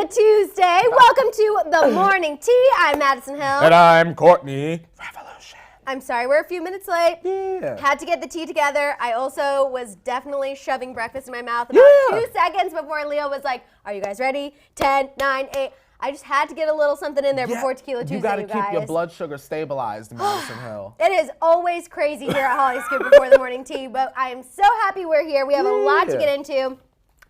Good Tuesday. Welcome to the Morning Tea. I'm Maddison Hill. And I'm Courtney. Revolution. I'm sorry, we're a few minutes late. Yeah. Had to get the tea together. I also was definitely shoving breakfast in my mouth about 2 seconds before Leo was like, are you guys ready? 10, 9, 8. I just had to get a little something in there before Tequila Tuesday, you gotta keep your blood sugar stabilized, Maddison Hill. It is always crazy here at Hollyscoop before the morning tea, but I am so happy we're here. We have a lot to get into.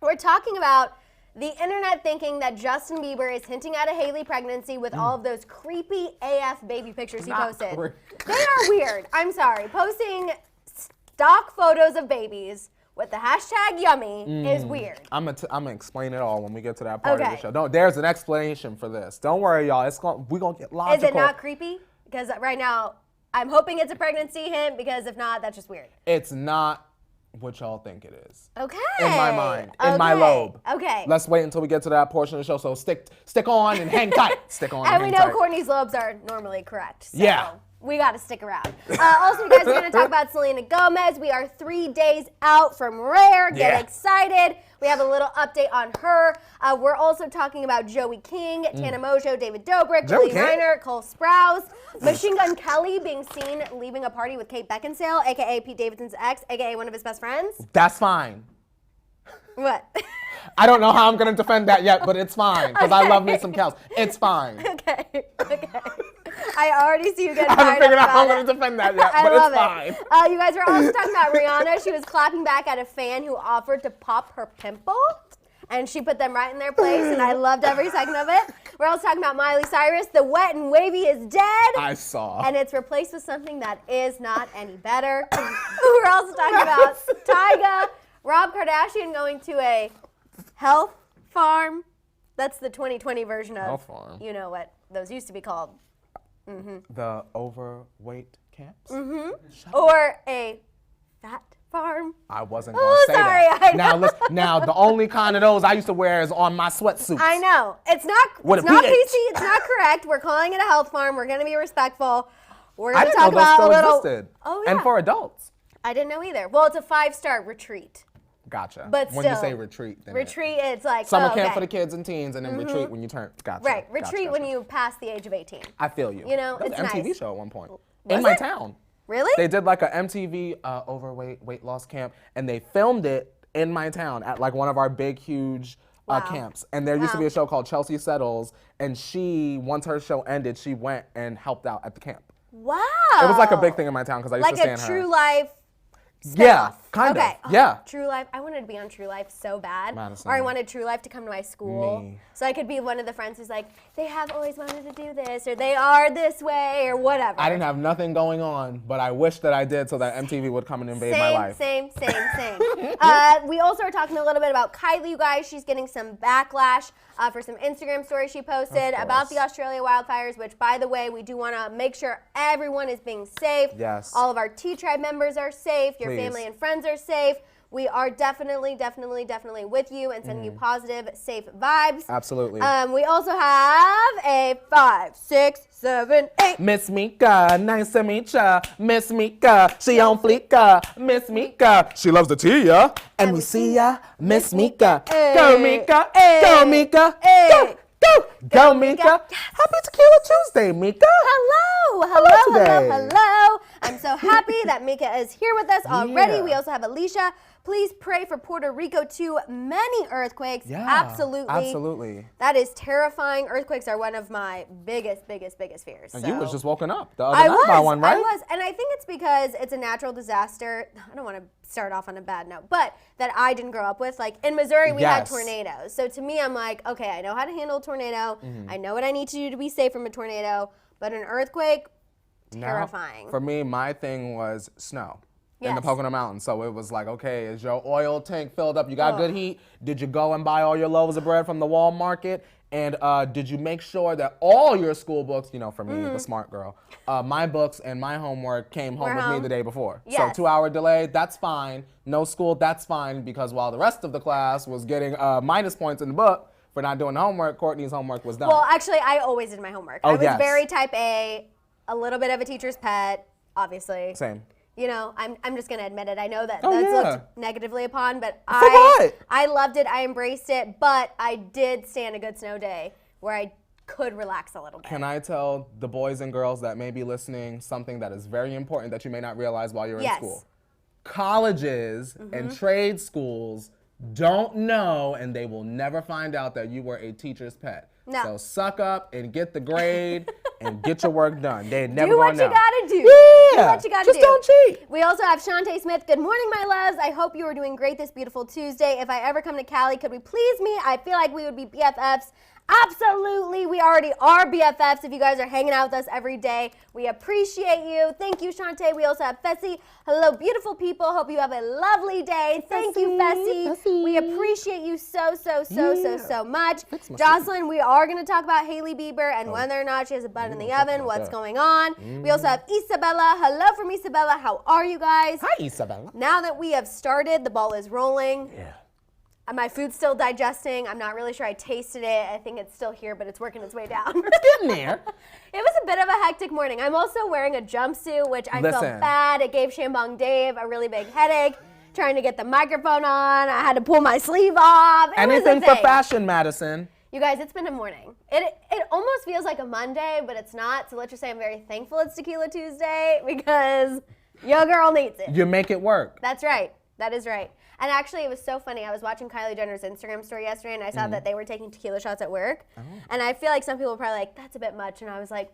We're talking about the internet thinking that Justin Bieber is hinting at a Hailey pregnancy with all of those creepy AF baby pictures he posted. They are weird. I'm sorry. Posting stock photos of babies with the hashtag yummy is weird. I'm gonna explain it all when we get to that part of the show. There's an explanation for this. Don't worry, y'all. We're gonna get logical. Is it not creepy? Because right now, I'm hoping it's a pregnancy hint, because if not, that's just weird. It's not what y'all think it is. Okay. In my mind, in my lobe. Okay. Let's wait until we get to that portion of the show. So stick on and hang tight. Stick on and we hang know tight. Courtney's lobes are normally correct. So yeah. We got to stick around. Also, you guys are going to talk about Selena Gomez. We are 3 days out from Rare. Get excited. We have a little update on her. We're also talking about Joey King, Tana, Mongeau, David Dobrik, Billy Reiner, Cole Sprouse, Machine Gun Kelly being seen leaving a party with Kate Beckinsale, a.k.a. Pete Davidson's ex, a.k.a. one of his best friends. That's fine. What? I don't know how I'm going to defend that yet, but it's fine, because I love me some cows. It's fine. Okay. I already see you getting I haven't figured out how I'm it. going to defend that yet, but it's fine. You guys were also talking about Rihanna. She was clapping back at a fan who offered to pop her pimple, and she put them right in their place, and I loved every second of it. We're also talking about Miley Cyrus. The wet and wavy is dead. I saw. And it's replaced with something that is not any better. We're also talking about Tyga, Rob Kardashian going to a health farm. That's the 2020 version of health farm. You know what those used to be called. The overweight camps? Or a fat farm. I wasn't going to say that. I know. Now, the only kind of those I used to wear is on my sweatsuits. I know. It's not PC. It's not correct. We're calling it a health farm. We're going to be respectful. We're going to talk about a little. Existed. Oh, yeah. And for adults. I didn't know either. Well, it's a 5-star retreat. Gotcha. But when you say retreat, then it's like summer camp for the kids and teens, and then retreat when you turn. Gotcha. Right. Retreat when you pass the age of 18. I feel you. You know, that was it's an MTV nice. show at one point Was in my it? town. Really? They did like a MTV overweight weight loss camp, and they filmed it in my town at like one of our big, huge camps. And there used to be a show called Chelsea Settles, and once her show ended, she went and helped out at the camp. Wow. It was like a big thing in my town because I used to stand her. Like a True Life. Yeah, kind of. Yeah. True Life. I wanted to be on True Life so bad. Madison. Or I wanted True Life to come to my school. So I could be one of the friends who's like, they have always wanted to do this, or they are this way, or whatever. I didn't have nothing going on, but I wish that I did so that MTV would come and invade my life. Same. We also are talking a little bit about Kylie, you guys. She's getting some backlash for some Instagram stories she posted about the Australia wildfires, which, by the way, we do want to make sure everyone is being safe. Yes. All of our T-Tribe members are safe. Your family and friends are safe. We are definitely with you and sending you positive, safe vibes. Absolutely. We also have a 5, 6, 7, 8. Miss Mika, nice to meet ya. Miss Mika, she on fleeka. Miss Mika, she loves the tea, yeah. And we see ya, Miss Mika. Go Mika, go Mika, go Mika. Happy Tequila Tuesday, Mika. Hello. I'm so happy that Mika is here with us already. Yeah. We also have Alicia. Please pray for Puerto Rico. Too many earthquakes. Yeah, absolutely. That is terrifying. Earthquakes are one of my biggest fears. And so. you was just woken up the other night by one, right? I was, and I think it's because it's a natural disaster. I don't want to start off on a bad note, but that I didn't grow up with. Like in Missouri, we had tornadoes. So to me, I'm like, okay, I know how to handle a tornado. I know what I need to do to be safe from a tornado. But an earthquake, terrifying. Now, for me, my thing was snow. In the Pocono Mountains. So it was like, okay, is your oil tank filled up? You got good heat? Did you go and buy all your loaves of bread from the Wall Market? And did you make sure that all your school books, you know, for me, the smart girl, my books and my homework came home with me the day before. Yes. So 2-hour delay, that's fine. No school, that's fine. Because while the rest of the class was getting minus points in the book for not doing homework, Courtney's homework was done. Well, actually, I always did my homework. I was very type A, a little bit of a teacher's pet, obviously. Same. You know, I'm just gonna admit it. I know that Oh, that's yeah. looked negatively upon, but what? I loved it. I embraced it, but I did stand a good snow day where I could relax a little bit. Can I tell the boys and girls that may be listening something that is very important that you may not realize while you're in school? Colleges and trade schools don't know, and they will never find out that you were a teacher's pet. No. So suck up and get the grade and get your work done. They're never Do gonna what you know. gotta do. Yeah. Do what you gotta do. Just don't cheat. We also have Shantae Smith. Good morning, my loves. I hope you are doing great this beautiful Tuesday. If I ever come to Cali, could we please meet? I feel like we would be BFFs. Absolutely. We already are BFFs if you guys are hanging out with us every day. We appreciate you. Thank you, Shantae. We also have Fessy. Hello, beautiful people. Hope you have a lovely day. Thank you, Fessy. We appreciate you so much. Jocelyn, we are going to talk about Hailey Bieber and whether or not she has a bun in the oven, what's going on. We also have Isabella. Hello from Isabella. How are you guys? Hi, Isabella. Now that we have started, the ball is rolling. Yeah. My food's still digesting. I'm not really sure I tasted it. I think it's still here, but it's working its way down. It's getting there. It was a bit of a hectic morning. I'm also wearing a jumpsuit, which I felt bad. It gave Shambong Dave a really big headache. Trying to get the microphone on. I had to pull my sleeve off. Anything for fashion, Madison. You guys, it's been a morning. It almost feels like a Monday, but it's not. So let's just say I'm very thankful it's Tequila Tuesday because your girl needs it. You make it work. That's right. That is right. And actually, it was so funny. I was watching Kylie Jenner's Instagram story yesterday, and I saw that they were taking tequila shots at work. Oh. And I feel like some people were probably like, that's a bit much. And I was like,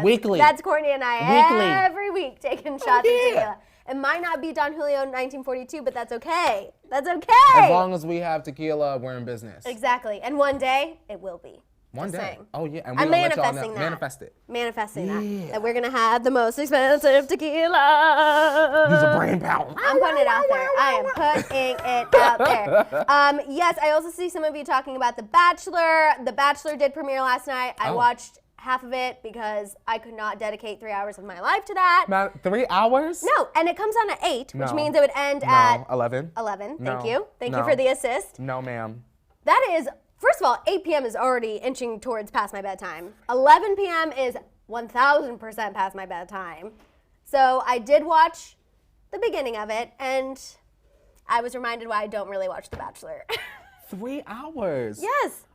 weekly. That's Courtney and I every week taking shots of tequila. It might not be Don Julio 1942, but that's okay. That's okay. As long as we have tequila, we're in business. Exactly. And one day, it will be. One Just day. saying. Oh, yeah. And we're I'm going to let y'all manifesting know. that. Manifest it. Manifesting that. That we're going to have the most expensive tequila. Use a brain power. I'm putting it out there. I am putting it out there. Yes, I also see some of you talking about The Bachelor. The Bachelor did premiere last night. I watched half of it because I could not dedicate 3 hours of my life to that. Now, 3 hours? No, and it comes on at 8, which means it would end at 11. 11. No. Thank you. Thank you for the assist. No, ma'am. That is, first of all, 8 p.m. is already inching towards past my bedtime. 11 p.m. is 1,000% past my bedtime. So I did watch the beginning of it, and I was reminded why I don't really watch The Bachelor. 3 hours? Yes.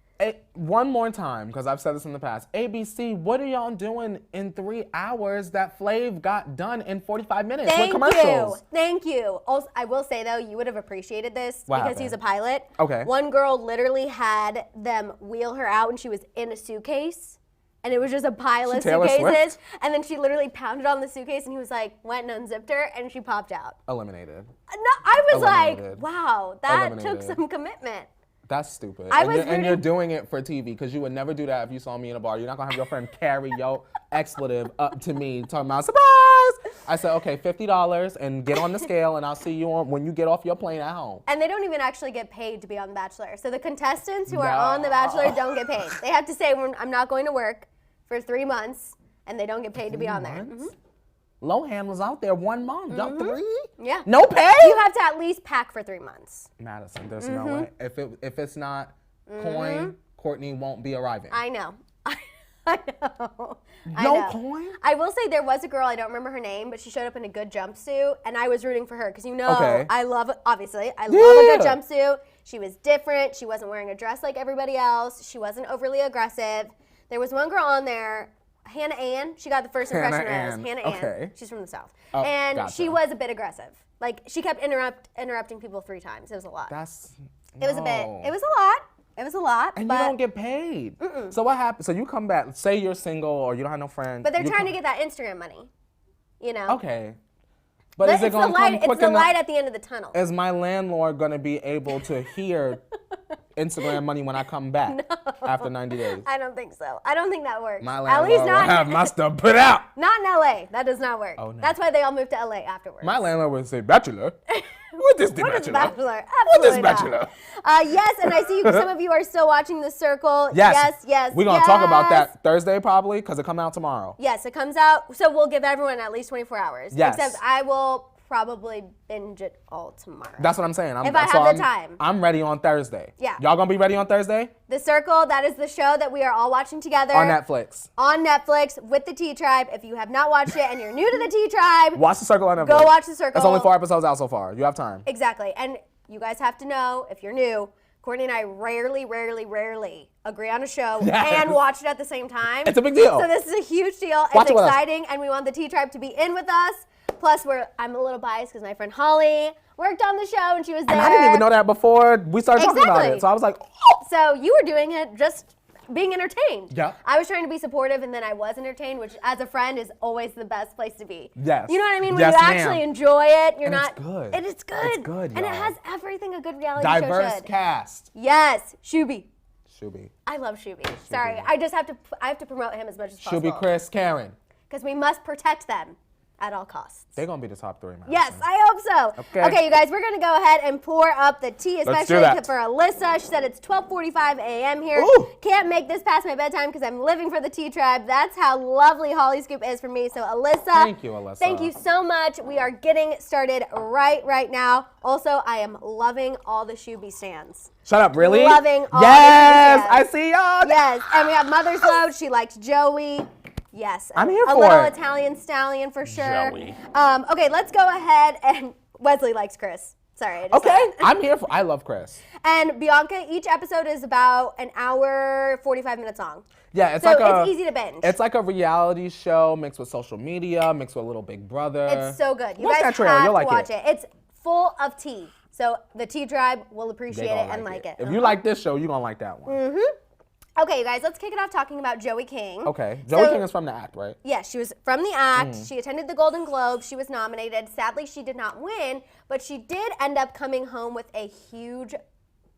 One more time, because I've said this in the past. ABC, what are y'all doing in 3 hours that Flav got done in 45 minutes with commercials? Thank you. Also, I will say, though, you would have appreciated this because he's a pilot. Okay. One girl literally had them wheel her out, and she was in a suitcase. And it was just a pile of suitcases. Swift? And then she literally pounded on the suitcase, and he was like, went and unzipped her, and she popped out. Eliminated. No, I was Eliminated. like, wow, that Eliminated. took some commitment. That's stupid. And you're doing it for TV because you would never do that if you saw me in a bar. You're not going to have your friend carry your expletive up to me talking about, surprise! I said, okay, $50 and get on the scale and I'll see you when you get off your plane at home. And they don't even actually get paid to be on The Bachelor. So the contestants who are on The Bachelor don't get paid. They have to say, I'm not going to work for 3 months, and they don't get paid to be on there. Mm-hmm. Lohan was out there 1 month. Y'all 3? Yeah. No pay? You have to at least pack for 3 months. Madison, there's no way. If it's not coin, Courtney won't be arriving. I know. I know. No coin? I will say there was a girl, I don't remember her name, but she showed up in a good jumpsuit, and I was rooting for her because I love, obviously, I love a good jumpsuit. She was different. She wasn't wearing a dress like everybody else. She wasn't overly aggressive. There was one girl on there, Hannah Ann. She got the first impression rose. Hannah Ann. She's from the South. Oh, and she was a bit aggressive. Like, she kept interrupting people 3 times. It was a lot. It was a bit. It was a lot. It was a lot. And you don't get paid. So what happens? So you come back, say you're single or you don't have no friends. But they're trying to get that Instagram money, you know? Okay. But is it going to come quick enough? It's the light at the end of the tunnel. Is my landlord going to be able to hear Instagram money when I come back after 90 days? I don't think so. I don't think that works. My landlord will have my stuff put out. Not in LA. That does not work. Oh, no. That's why they all moved to LA afterwards. My landlord would say, Bachelor? What is the What Bachelor? is Bachelor? What is Absolutely Bachelor? Yes, and I see some of you are still watching The Circle. Yes. Yes. We're going to talk about that Thursday probably because it comes out tomorrow. Yes, it comes out. So we'll give everyone at least 24 hours. Yes. Except I will probably binge it all tomorrow. That's what I'm saying. If I have the time. I'm ready on Thursday. Yeah. Y'all gonna be ready on Thursday? The Circle, that is the show that we are all watching together. On Netflix. On Netflix with the Tea Tribe. If you have not watched it and you're new to the Tea Tribe, watch The Circle on Netflix. Go watch The Circle. It's only 4 episodes out so far. You have time. Exactly. And you guys have to know, if you're new, Courtney and I rarely agree on a show and watch it at the same time. It's a big deal. So this is a huge deal. It's exciting, and we want the Tea Tribe to be in with us. Plus, I'm a little biased because my friend Holly worked on the show, and she was there. And I didn't even know that before we started talking about it. So I was like, oh. So you were doing it just being entertained. Yeah. I was trying to be supportive, and then I was entertained, which as a friend is always the best place to be. Yes. You know what I mean? When yes, you actually enjoy it, you're not. It's good. And it's good. It's good, and it y'all. has everything a good reality Diverse show should. cast. Yes, Shuby. Shuby. I love Shuby. Sorry, I have to promote him as much as possible. Shuby, Chris, Karen. Because we must protect them at all costs. They're going to be the top 3, man. Yes, I hope so. Okay, you guys, we're going to go ahead and pour up the tea, especially for Alyssa. She said it's 12:45 a.m. here. Ooh. Can't make this past my bedtime because I'm living for the Tea Tribe. That's how lovely Hollyscoop is for me. So, Alyssa. Thank you, Alyssa. Thank you so much. We are getting started right now. Also, I am loving all the Shuby stands. Shut up, really? Loving all the Yes, Shuby I stands. see y'all. Yes, and we have Mother's Load. She liked Joey. Yes. I'm here for a little it. Italian stallion for sure. Joey. Okay, let's go ahead and Wesley likes Chris. Sorry. I just Okay, I'm here for. I love Chris. And Bianca, each episode is about an hour, 45 minutes long. Yeah, it's so like it's easy to binge. It's like a reality show mixed with social media, mixed with a little Big Brother. It's so good. You Watch guys that trailer. have You'll to like watch it. It's full of tea. So the Tea Tribe will appreciate it and like it. If you like this show, you're gonna like that one. Mm-hmm. Okay, you guys, let's kick it off talking about Joey King. Okay, Joey King is from The Act, right? Yeah, she was from The Act. She attended the Golden Globe. She was nominated. Sadly, she did not win, but she did end up coming home with a huge,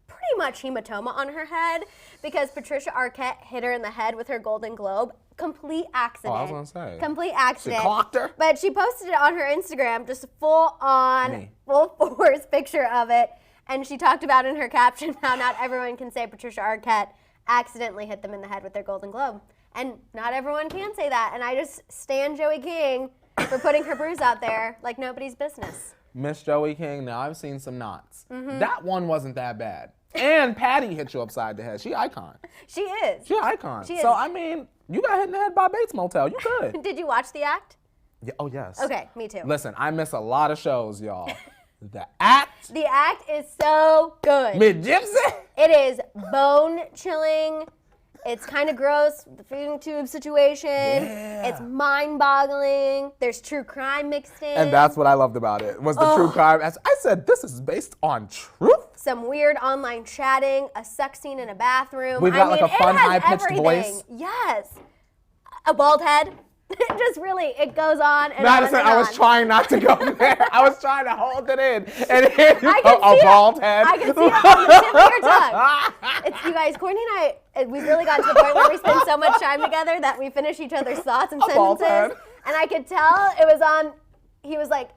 pretty much hematoma on her head because Patricia Arquette hit her in the head with her Golden Globe. Complete accident. Oh, I was gonna say. Complete accident. She clocked her? But she posted it on her Instagram, just full force picture of it. And she talked about in her caption how not everyone can say Patricia Arquette accidentally hit them in the head with their Golden Globe. And not everyone can say that. And I just stand Joey King for putting her bruise out there like nobody's business. Miss Joey King, now I've seen some knots. That one wasn't that bad. And Patty hit you upside the head. She icon. She is. She icon. She is. So, I mean, you got hit in the head by Bates Motel. You good. Did you watch The Act? Yeah, oh, yes. Okay, me too. Listen, I miss a lot of shows, y'all. The Act. The Act is so good. Mid-Gypsy. It is bone chilling. It's kind of gross, the feeding tube situation. Yeah. It's mind-boggling. There's true crime mixed in. And that's what I loved about it, was the true crime. As I said, this is based on truth. Some weird online chatting, a sex scene in a bathroom. We've got like a fun, high-pitched voice. Yes. A bald head. It just really, it goes on and Madison, on and I was on. trying not to go there. I was trying to hold it in. And here you I go, can see a bald head. I can see it on the tip of your tongue. It's, you guys, Courtney and I, we've really gotten to the point where we spend so much time together that we finish each other's thoughts and bald head. sentences. And I could tell it was on, he was like,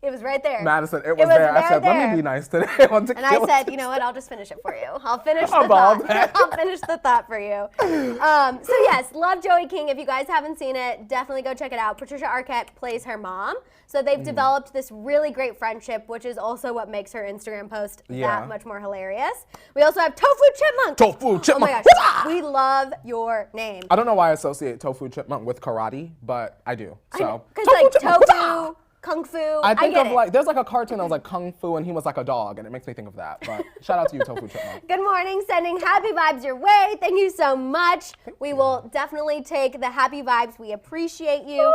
it was right there. Madison, it was there. I said, let me be nice today. And I said, you know what, I'll just finish it for you. I'll finish the bald thought. head. I'll finish the thought for you. So yes, love Joey King. If you guys haven't seen it, definitely go check it out. Patricia Arquette plays her mom. So they've developed this really great friendship, which is also what makes her Instagram post that much more hilarious. We also have Tofu Chipmunk. Tofu Chipmunk. Oh my gosh, we love your name. I don't know why I associate Tofu Chipmunk with karate, but I do. So Because like tofu, kung fu, I think get of it. like, there's like a cartoon that was like Kung Fu and he was like a dog and it makes me think of that. But shout out to you, Tofu Chipmunk. Good morning, sending happy vibes your way. Thank you so much. We will definitely take the happy vibes. We appreciate you.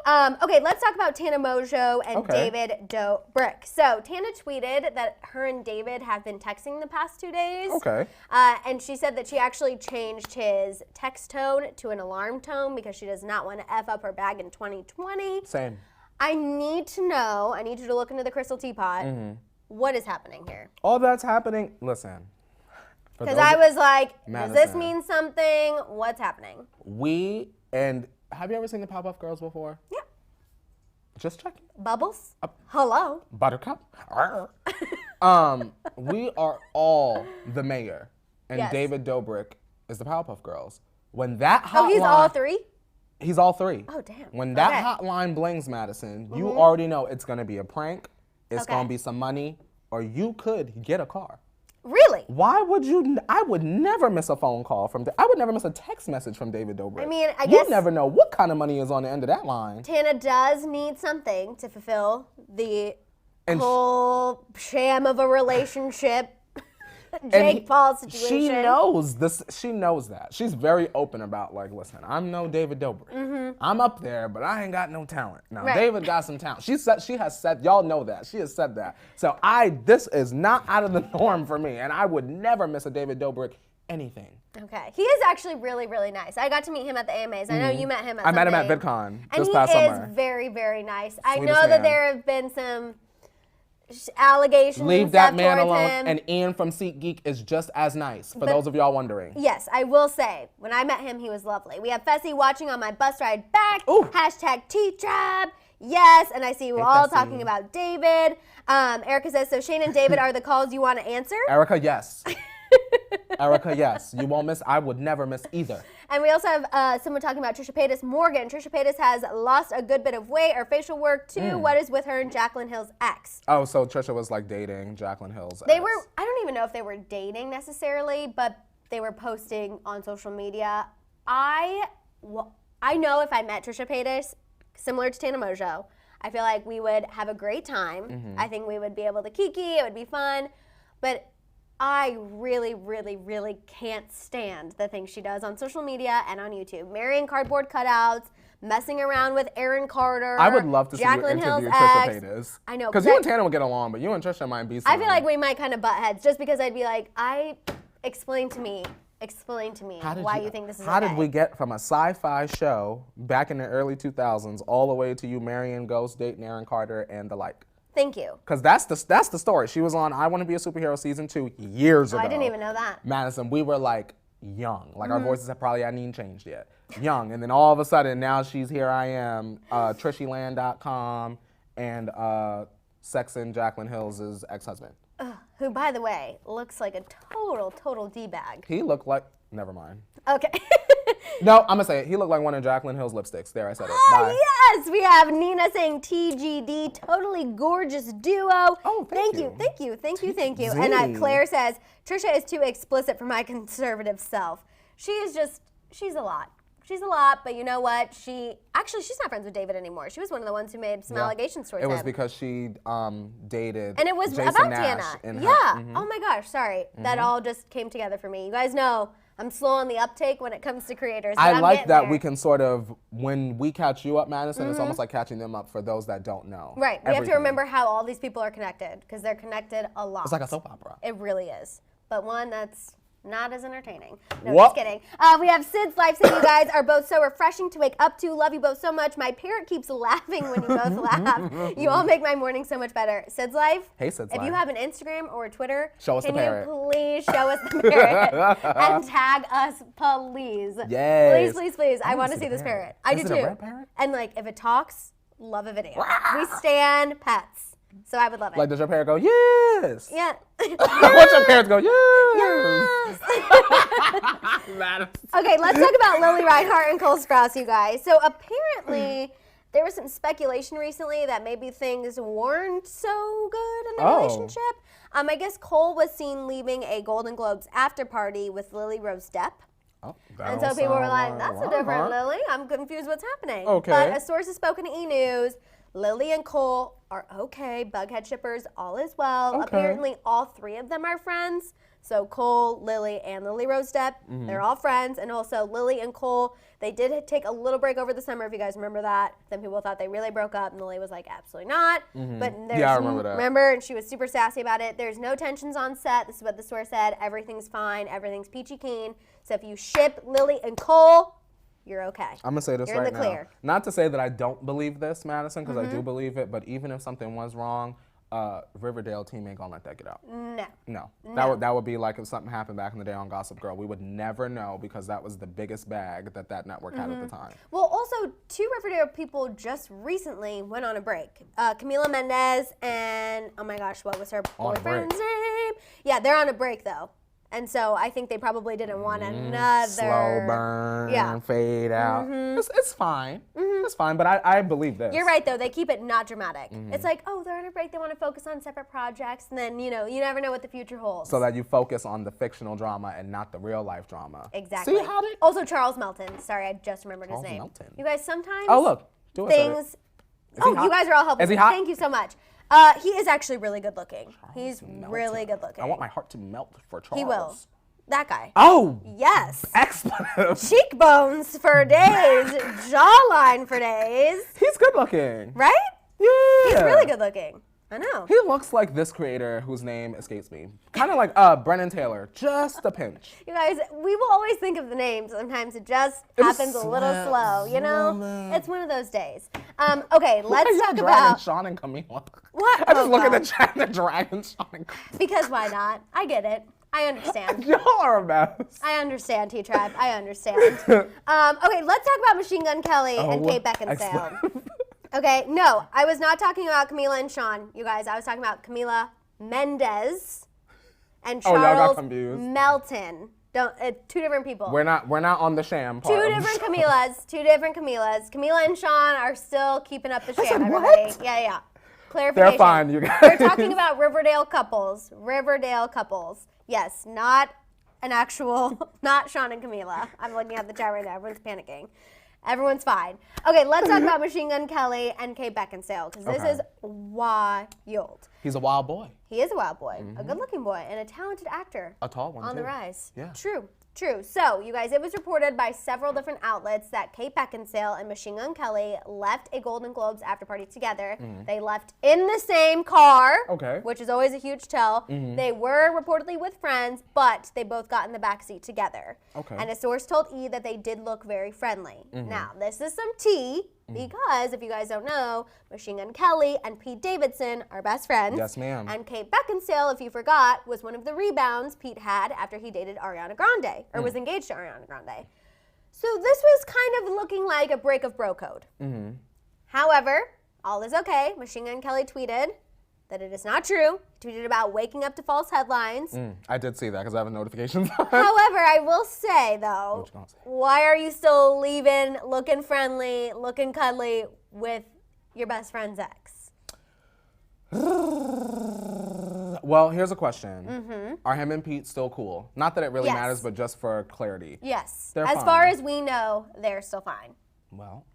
Okay, let's talk about Tana Mongeau and David Dobrik. So Tana tweeted that her and David have been texting the past 2 days. Okay. And she said that she actually changed his text tone to an alarm tone because she does not want to F up her bag in 2020. Same. I need to know, I need you to look into the crystal teapot. What is happening here? All that's happening, listen. Because I was like, Madison. does this mean something? What's happening? Have you ever seen the Powerpuff Girls before? Yeah. Just checking. Bubbles? Hello? Buttercup? We are all the mayor, and Yes. David Dobrik is the Powerpuff Girls. When that hotline, Oh, he's all three? He's all three. Oh, damn. When that hotline blings, Madison, you already know it's going to be a prank, it's going to be some money, or you could get a car. Really? Why would you? I would never miss a phone call from. I would never miss a text message from David Dobrik. I mean, I guess you never know what kind of money is on the end of that line. Tana does need something to fulfill the whole sham of a relationship. Jake Paul situation. She knows this. She knows that. She's very open about like, listen, I'm no David Dobrik. I'm up there, but I ain't got no talent. Now David got some talent. She has said, y'all know that. She has said that. So this is not out of the norm for me, and I would never miss a David Dobrik anything. Okay, he is actually really, really nice. I got to meet him at the AMAs. I know you met him at I met him at VidCon this past summer. And he is very, very nice. I Sweetest know that man. there have been some allegations. Leave and that stuff man towards alone. him. And Ian from SeatGeek is just as nice, for those of y'all wondering. Yes, I will say, when I met him, he was lovely. We have Fessy watching on my bus ride back. Ooh. Hashtag T-Trab. Yes, and I see you all Fessy. talking about David. Erica says, so Shane and David are the calls you want to answer? Erica, yes. Erica, yes. You won't miss. I would never miss either. And we also have someone talking about Trisha Paytas. Morgan, Trisha Paytas has lost a good bit of weight or facial work too. What is with her and Jaclyn Hill's ex? Oh, so Trisha was like dating Jaclyn Hill's They ex. were, I don't even know if they were dating necessarily, but they were posting on social media. I know if I met Trisha Paytas, similar to Tana Mongeau, I feel like we would have a great time. I think we would be able to kiki, it would be fun. But I really, really, really can't stand the things she does on social media and on YouTube. Marrying cardboard cutouts, messing around with Aaron Carter. I would love to see you Jaclyn interview Hill's Trisha ex. Paytas. I know. Because you and Tana would get along, but you and Trisha might be I feel like we might kind of butt heads just because I'd be like, explain to me why you think this is How okay. did we get from a sci-fi show back in the early 2000s all the way to you marrying Ghost, dating Aaron Carter, and the like? Thank you. Because that's the story. She was on I Want to Be a Superhero season 2 years ago. I didn't even know that. Madison, we were like young. Like our voices hadn't even changed yet. Young. And then all of a sudden, now she's Here I Am, TrishyLand.com, and sexing Jaclyn Hill's ex-husband. Who, by the way, looks like a total D-bag. He looked like, never mind. Okay. No, I'm gonna say it. He looked like one of Jaclyn Hill's lipsticks. There, I said it. Bye. Yes, we have Nina saying TGD, totally gorgeous duo. Oh, thank you. Thank you. And Claire says, Trisha is too explicit for my conservative self. She's a lot. She's a lot, but you know what? She's not friends with David anymore. She was one of the ones who made some allegations towards him. It was because she dated and it was Jason about Nash Tana. Yeah. Oh my gosh, sorry. That all just came together for me. You guys know I'm slow on the uptake when it comes to creators. But I I'm like getting that there. we can sort of, when we catch you up, Madison, it's almost like catching them up for those that don't know. Right. We have to everything. remember how all these people are connected because they're connected a lot. It's like a soap opera. It really is. But one that's not as entertaining. No, What? just kidding. We have Sid's Life saying you guys are both so refreshing to wake up to. Love you both so much. My parrot keeps laughing when you both laugh. You all make my morning so much better. Sid's Life. Hey, Sid's Life. If you have an Instagram or a Twitter, Show us the parrot. Can you please show us the parrot and tag us, please? Yes. Please. I want to see this parrot. I do Is too. it a red parrot? And like, if it talks, love a video. We stand pets. So I would love it. Like, does your parrot go, yes? Yeah. What's your parents go, yes? Madison. Okay, let's talk about Lily Reinhart and Cole Sprouse, you guys. So apparently, there was some speculation recently that maybe things weren't so good in their relationship. I guess Cole was seen leaving a Golden Globes after party with Lily Rose Depp. Oh, And so people were like, that's a different Lily. I'm confused what's happening. Okay. But a source has spoken to E! News. Lily and Cole are okay. Bughead shippers, all is well. Okay. Apparently, all three of them are friends. So Cole, Lily, and Lily Rose Depp, they're all friends. And also Lily and Cole, they did take a little break over the summer, if you guys remember that. Some people thought they really broke up, and Lily was like, absolutely not. But there's, Yeah, I remember that. Remember, and she was super sassy about it. There's no tensions on set. This is what the source said. Everything's fine. Everything's peachy keen. So if you ship Lily and Cole, you're okay. I'm going to say this You're in right the now. clear. Not to say that I don't believe this, Madison, because I do believe it, but even if something was wrong, Riverdale team ain't gonna let that get out. No. No. That would be like if something happened back in the day on Gossip Girl. We would never know because that was the biggest bag that network had at the time. Well, also, two Riverdale people just recently went on a break. Camila Mendez and, oh my gosh, what was her On a break. boyfriend's name? Yeah, they're on a break, though. And so I think they probably didn't want another slow burn, fade out. It's fine. It's fine, but I believe this. You're right, though. They keep it not dramatic. It's like, oh, they're on a break. They want to focus on separate projects. And then, you never know what the future holds. So that you focus on the fictional drama and not the real life drama. Exactly. See how they... Also, Charles Melton. Sorry, I just remembered his name. Melton. You guys, sometimes Oh, look. Do it. things... Oh, you guys are all helping. Is he hot? Thank you so much. He is actually really good looking. He's really good looking. I want my heart to melt for Charles. He will. That guy. Oh. Yes. Expletive. Cheekbones for days. Jawline for days. He's good looking. Right? Yeah. He's really good looking. I know. He looks like this creator whose name escapes me. Kind of like Brennan Taylor, just a pinch. You guys, we will always think of the name. Sometimes it just happens a little slow, you know? It's one of those days. Okay, let's talk about... Sean and Camila. What? I just look at the chat and the dragon Sean and Camila. Because why not? I get it. I understand. Y'all are a mess. I understand, T-Tribe. I understand. Okay, let's talk about Machine Gun Kelly and Kate Beckinsale. Okay, no, I was not talking about Camila and Sean, you guys. I was talking about Camila Mendez and Charles Melton. Two different people. We're not on the sham part. Two different Camilas. Camila and Sean are still keeping up the sham, everybody. What? Yeah. Clarification. They're fine, you guys. We're talking about Riverdale couples. Yes, not an actual, not Sean and Camila. I'm looking at the chat right now. Everyone's panicking. Everyone's fine. Okay, let's talk about Machine Gun Kelly and Kate Beckinsale, because this is wild. He's a wild boy. He is a wild boy, a good-looking boy, and a talented actor. A tall one, on too. the rise. Yeah. True. So, you guys, it was reported by several different outlets that Kate Beckinsale and Machine Gun Kelly left a Golden Globes after party together. They left in the same car, which is always a huge tell. They were reportedly with friends, but they both got in the backseat together. And a source told E! that they did look very friendly. Now, this is some tea, because if you guys don't know, Machine Gun Kelly and Pete Davidson are best friends. Yes, ma'am. And Kate Beckinsale, if you forgot, was one of the rebounds Pete had after he dated Ariana Grande, or was engaged to Ariana Grande. So this was kind of looking like a break of bro code. However, all is okay. Machine Gun Kelly tweeted that it is not true. He tweeted about waking up to false headlines. I did see that because I have a notification. However, I will say, though, why are you still leaving looking friendly, looking cuddly with your best friend's ex? Well, here's a question. Are him and Pete still cool? Not that it really matters, but just for clarity. Yes. They're as fine. far as we know, they're still fine. Well,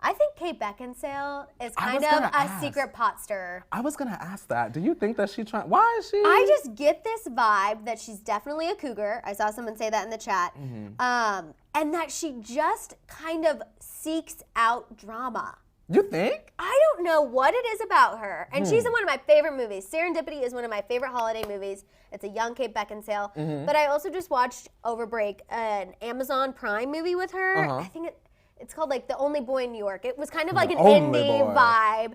I think Kate Beckinsale is kind of a secret pot stirrer. I was going to ask that. Do you think that she's trying? Why is she? I just get this vibe that she's definitely a cougar. I saw someone say that in the chat. And that she just kind of seeks out drama. You think? I don't know what it is about her. And she's in one of my favorite movies. Serendipity is one of my favorite holiday movies. It's a young Kate Beckinsale. But I also just watched over break an Amazon Prime movie with her. I think it's called like The Only Boy in New York. It was kind of like an indie vibe.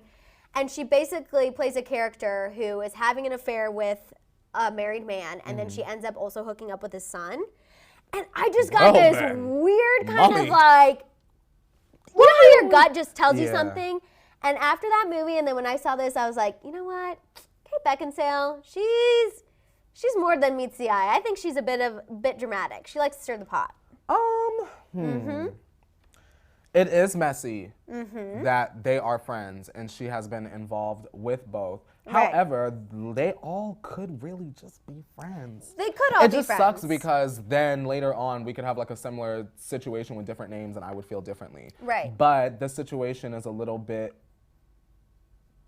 And she basically plays a character who is having an affair with a married man. And then she ends up also hooking up with his son. And I just got this weird kind of like, you know how your gut just tells you something? And after that movie, and then when I saw this, I was like, you know what? Kate Beckinsale, she's more than meets the eye. I think she's a bit dramatic. She likes to stir the pot. It is messy that they are friends and she has been involved with both. However, they all could really just be friends. They could all be friends. It just sucks because then later on we could have like a similar situation with different names and I would feel differently. But the situation is a little bit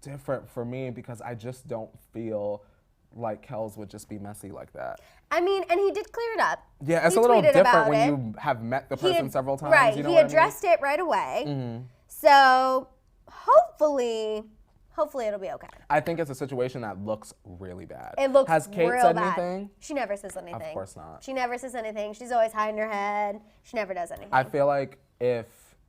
different for me because I just don't feel like Kels would just be messy like that. I mean, and he did clear it up. Yeah, it's a little different when you have met the person several times. You know he addressed it right away. So hopefully it'll be okay. I think it's a situation that looks really bad. It looks Has Kate real said bad. anything? She never says anything. Of course not. She never says anything. She's always hiding her head. She never does anything. I feel like if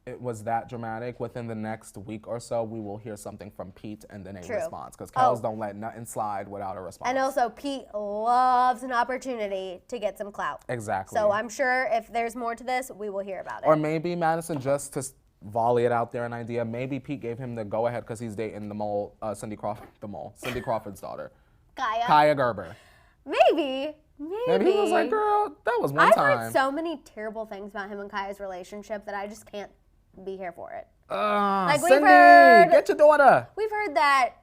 it was that dramatic, within the next week or so, we will hear something from Pete and then a response. Because Kels don't let nothing slide without a response. And also, Pete loves an opportunity to get some clout. Exactly. So I'm sure if there's more to this, we will hear about it. Or maybe Maddison, just to volley it out there, an idea, maybe Pete gave him the go-ahead because he's dating the mole, Cindy Crawford's daughter. Kaya. Kaya Gerber. Maybe. Maybe he was like, girl, that was one time. I've heard so many terrible things about him and Kaya's relationship that I just can't be here for it. Cindy, get your daughter. We've heard that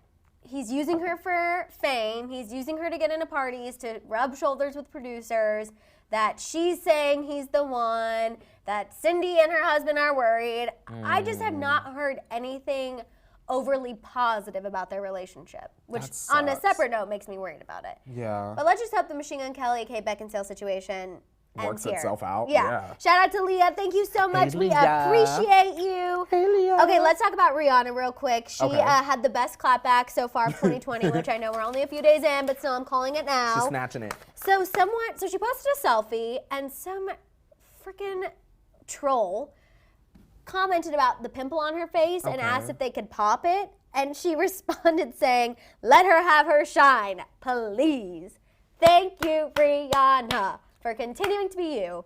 he's using her for fame. He's using her to get into parties, to rub shoulders with producers, that she's saying he's the one, that Cindy and her husband are worried. I just have not heard anything overly positive about their relationship, which on a separate note makes me worried about it. Yeah. But let's just hope the Machine Gun Kelly, Kate Beckinsale situation works itself out. Yeah. Shout out to Leah. Thank you so much. Hey, we Leah. appreciate you. Hey, Leah. Okay, let's talk about Rihanna real quick. She had the best clapback so far of 2020, which I know we're only a few days in, but still I'm calling it now. She's snatching it. So she posted a selfie, and some freaking troll commented about the pimple on her face and asked if they could pop it. And she responded saying, let her have her shine, please. Thank you, Rihanna, for continuing to be you.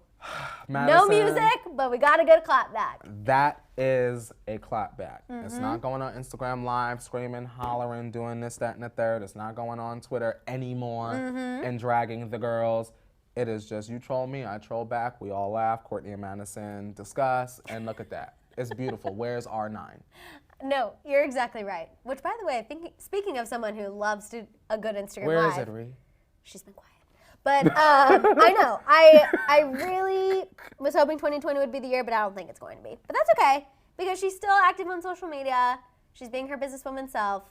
Madison, no music, but we got a good clap back. That is a clap back. It's not going on Instagram Live, screaming, hollering, doing this, that, and the third. It's not going on Twitter anymore and dragging the girls. It is just you troll me, I troll back. We all laugh. Courtney and Madison discuss, and look at that. It's beautiful. Where's R9? No, you're exactly right. Which, by the way, speaking of someone who loves a good Instagram Where Live. is it, Ree? She's been quiet. But I know. I really was hoping 2020 would be the year, but I don't think it's going to be. But that's okay, because she's still active on social media. She's being her businesswoman self.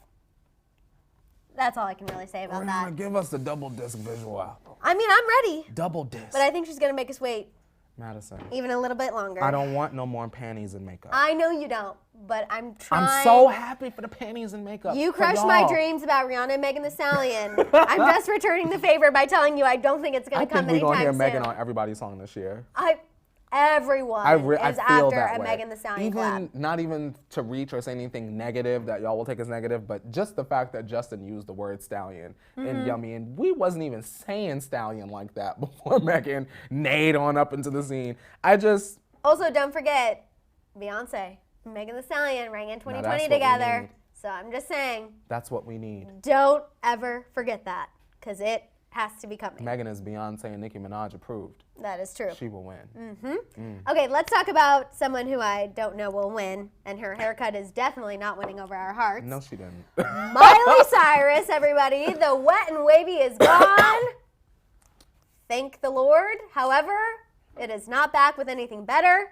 That's all I can really say about that. Give us the double disc visual album. I mean, I'm ready. Double disc. But I think she's going to make us wait Madison. even a little bit longer. I don't want no more panties and makeup. I know you don't, but I'm trying. I'm so happy for the panties and makeup. You crushed my dreams about Rihanna and Megan Thee Stallion. I'm just returning the favor by telling you I don't think it's going to come anytime soon. I think we're going to hear Megan on everybody's song this year. Everyone is after a Megan Thee Stallion collab. Not even to reach or say anything negative that y'all will take as negative, but just the fact that Justin used the word stallion in Yummy, and we wasn't even saying stallion like that before Megan nade on up into the scene. Also, don't forget, Beyonce, Megan Thee Stallion rang in 2020 together. So I'm just saying. That's what we need. Don't ever forget that, because it has to be coming. Megan is Beyonce and Nicki Minaj approved. That is true. She will win. Okay, let's talk about someone who I don't know will win, and her haircut is definitely not winning over our hearts. No, she didn't. Miley Cyrus, everybody. The wet and wavy is gone. Thank the Lord. However, it is not back with anything better.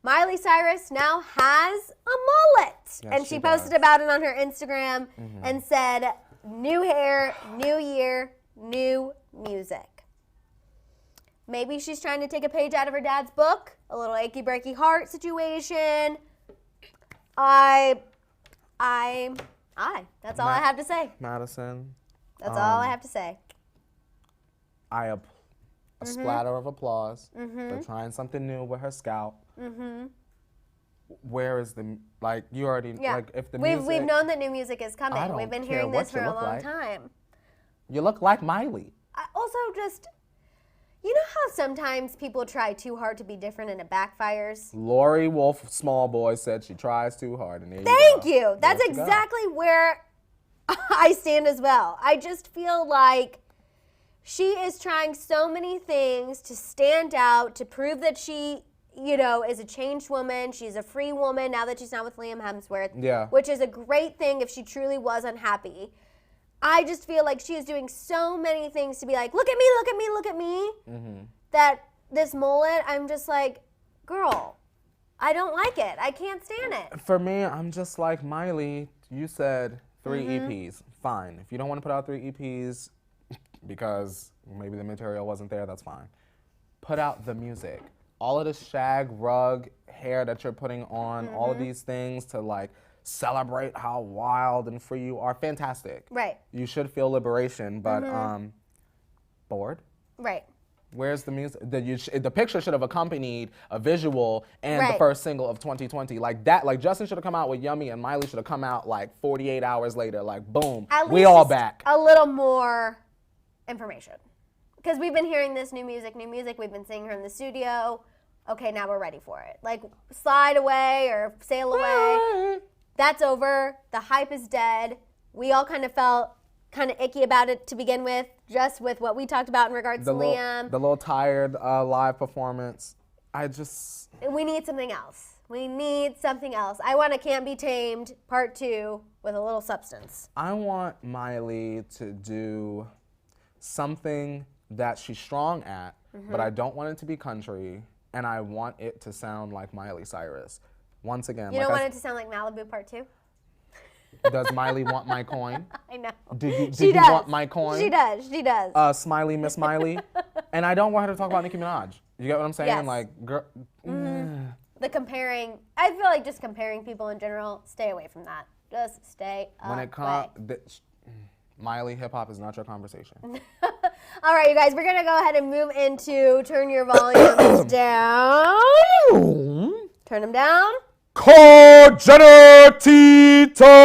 Miley Cyrus now has a mullet. Yes, and she posted about it on her Instagram and said, new hair, new year, new music. Maybe she's trying to take a page out of her dad's book, a little achy breaky heart situation. That's all I have to say. Madison. That's all I have to say. A splatter of applause for trying something new with her scalp. Where is you already, if the music. We've known that new music is coming. We've been hearing this for a long time. You look like Miley. Also, you know how sometimes people try too hard to be different and it backfires? Lori Wolf Smallboy said she tries too hard. And Thank you. That's exactly where I stand as well. I just feel like she is trying so many things to stand out, to prove that she, is a changed woman. She's a free woman now that she's not with Liam Hemsworth. Yeah. Which is a great thing if she truly was unhappy. I just feel like she is doing so many things to be like, look at me, look at me, look at me. That this mullet, I'm just like, girl, I don't like it. I can't stand it. For me, I'm just like, Miley, you said 3 EPs. Fine. If you don't want to put out 3 EPs because maybe the material wasn't there, that's fine. Put out the music. All of this shag, rug, hair that you're putting on, all of these things to celebrate how wild and free you are. Fantastic. Right. You should feel liberation, but bored? Right. Where's the music? The picture should have accompanied a visual and the first single of 2020. Justin should have come out with Yummy and Miley should have come out 48 hours later. Boom, we all back. A little more information. Because we've been hearing this new music. We've been seeing her in the studio. Okay, now we're ready for it. Slide away or sail away. That's over. The hype is dead. We all kind of felt kind of icky about it to begin with, just with what we talked about in regards to Liam. The little tired live performance. We need something else. We need something else. I want a Can't Be Tamed Part 2 with a little substance. I want Miley to do something that she's strong at, but I don't want it to be country, and I want it to sound like Miley Cyrus. Once again, you don't want it to sound like Malibu Part 2? Does Miley want my coin? I know. Do you want my coin? She does. Smiley, Miss Miley. And I don't want her to talk about Nicki Minaj. You get what I'm saying? Yes. Like, girl. The comparing, I feel like just comparing people in general, stay away from that. Just stay away. When it comes, Miley, hip hop is not your conversation. All right, you guys, we're going to go ahead and move into turn your volumes down. Turn them down. Kylie Jenner tea time!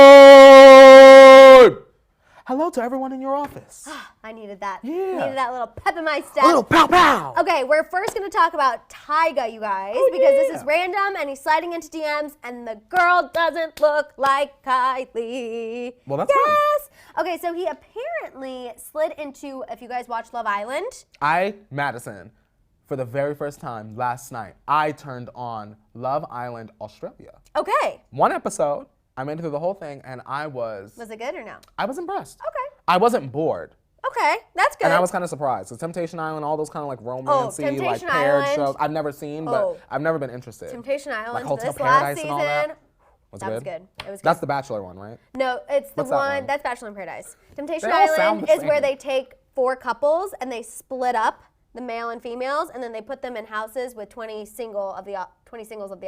Hello to everyone in your office. I needed that. Yeah. I needed that little pep in my step. A little pow pow. Okay, we're first going to talk about Tyga, you guys, because this is random, and he's sliding into DMs, and the girl doesn't look like Kylie. Well, that's fun. Okay, so he apparently slid into, if you guys watch Love Island. Maddison, for the very first time last night, I turned on Love Island Australia. Okay. One episode. I made it through the whole thing, and I was... Was it good or no? I was impressed. Okay. I wasn't bored. Okay, that's good. And I was kind of surprised. So Temptation Island, all those kind of like romancy, like paired shows, I've never seen, but I've never been interested. Temptation Island, like Hotel this Paradise last season, and all that. Was good. It was good. That's the Bachelor one, right? No, it's the one that's Bachelor in Paradise. Temptation Island is where they take 4 couples and they split up the male and females, and then they put them in houses with 20 singles of the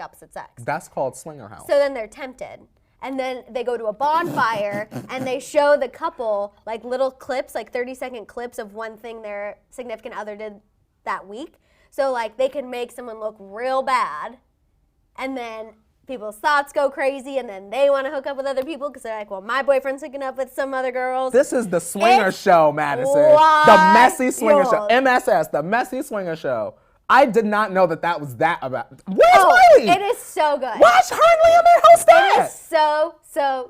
opposite sex. That's called Swinger House. So then they're tempted. And then they go to a bonfire and they show the couple like little clips, like 30-second clips of one thing their significant other did that week. So like they can make someone look real bad, and then people's thoughts go crazy, and then they want to hook up with other people because they're like, well, my boyfriend's hooking up with some other girls. This is the Swinger Show, Madison. The messy Swinger Show. MSS, the messy Swinger Show. I did not know that was that about. Where's Miley? It is so good. Watch her and Liam host that. It is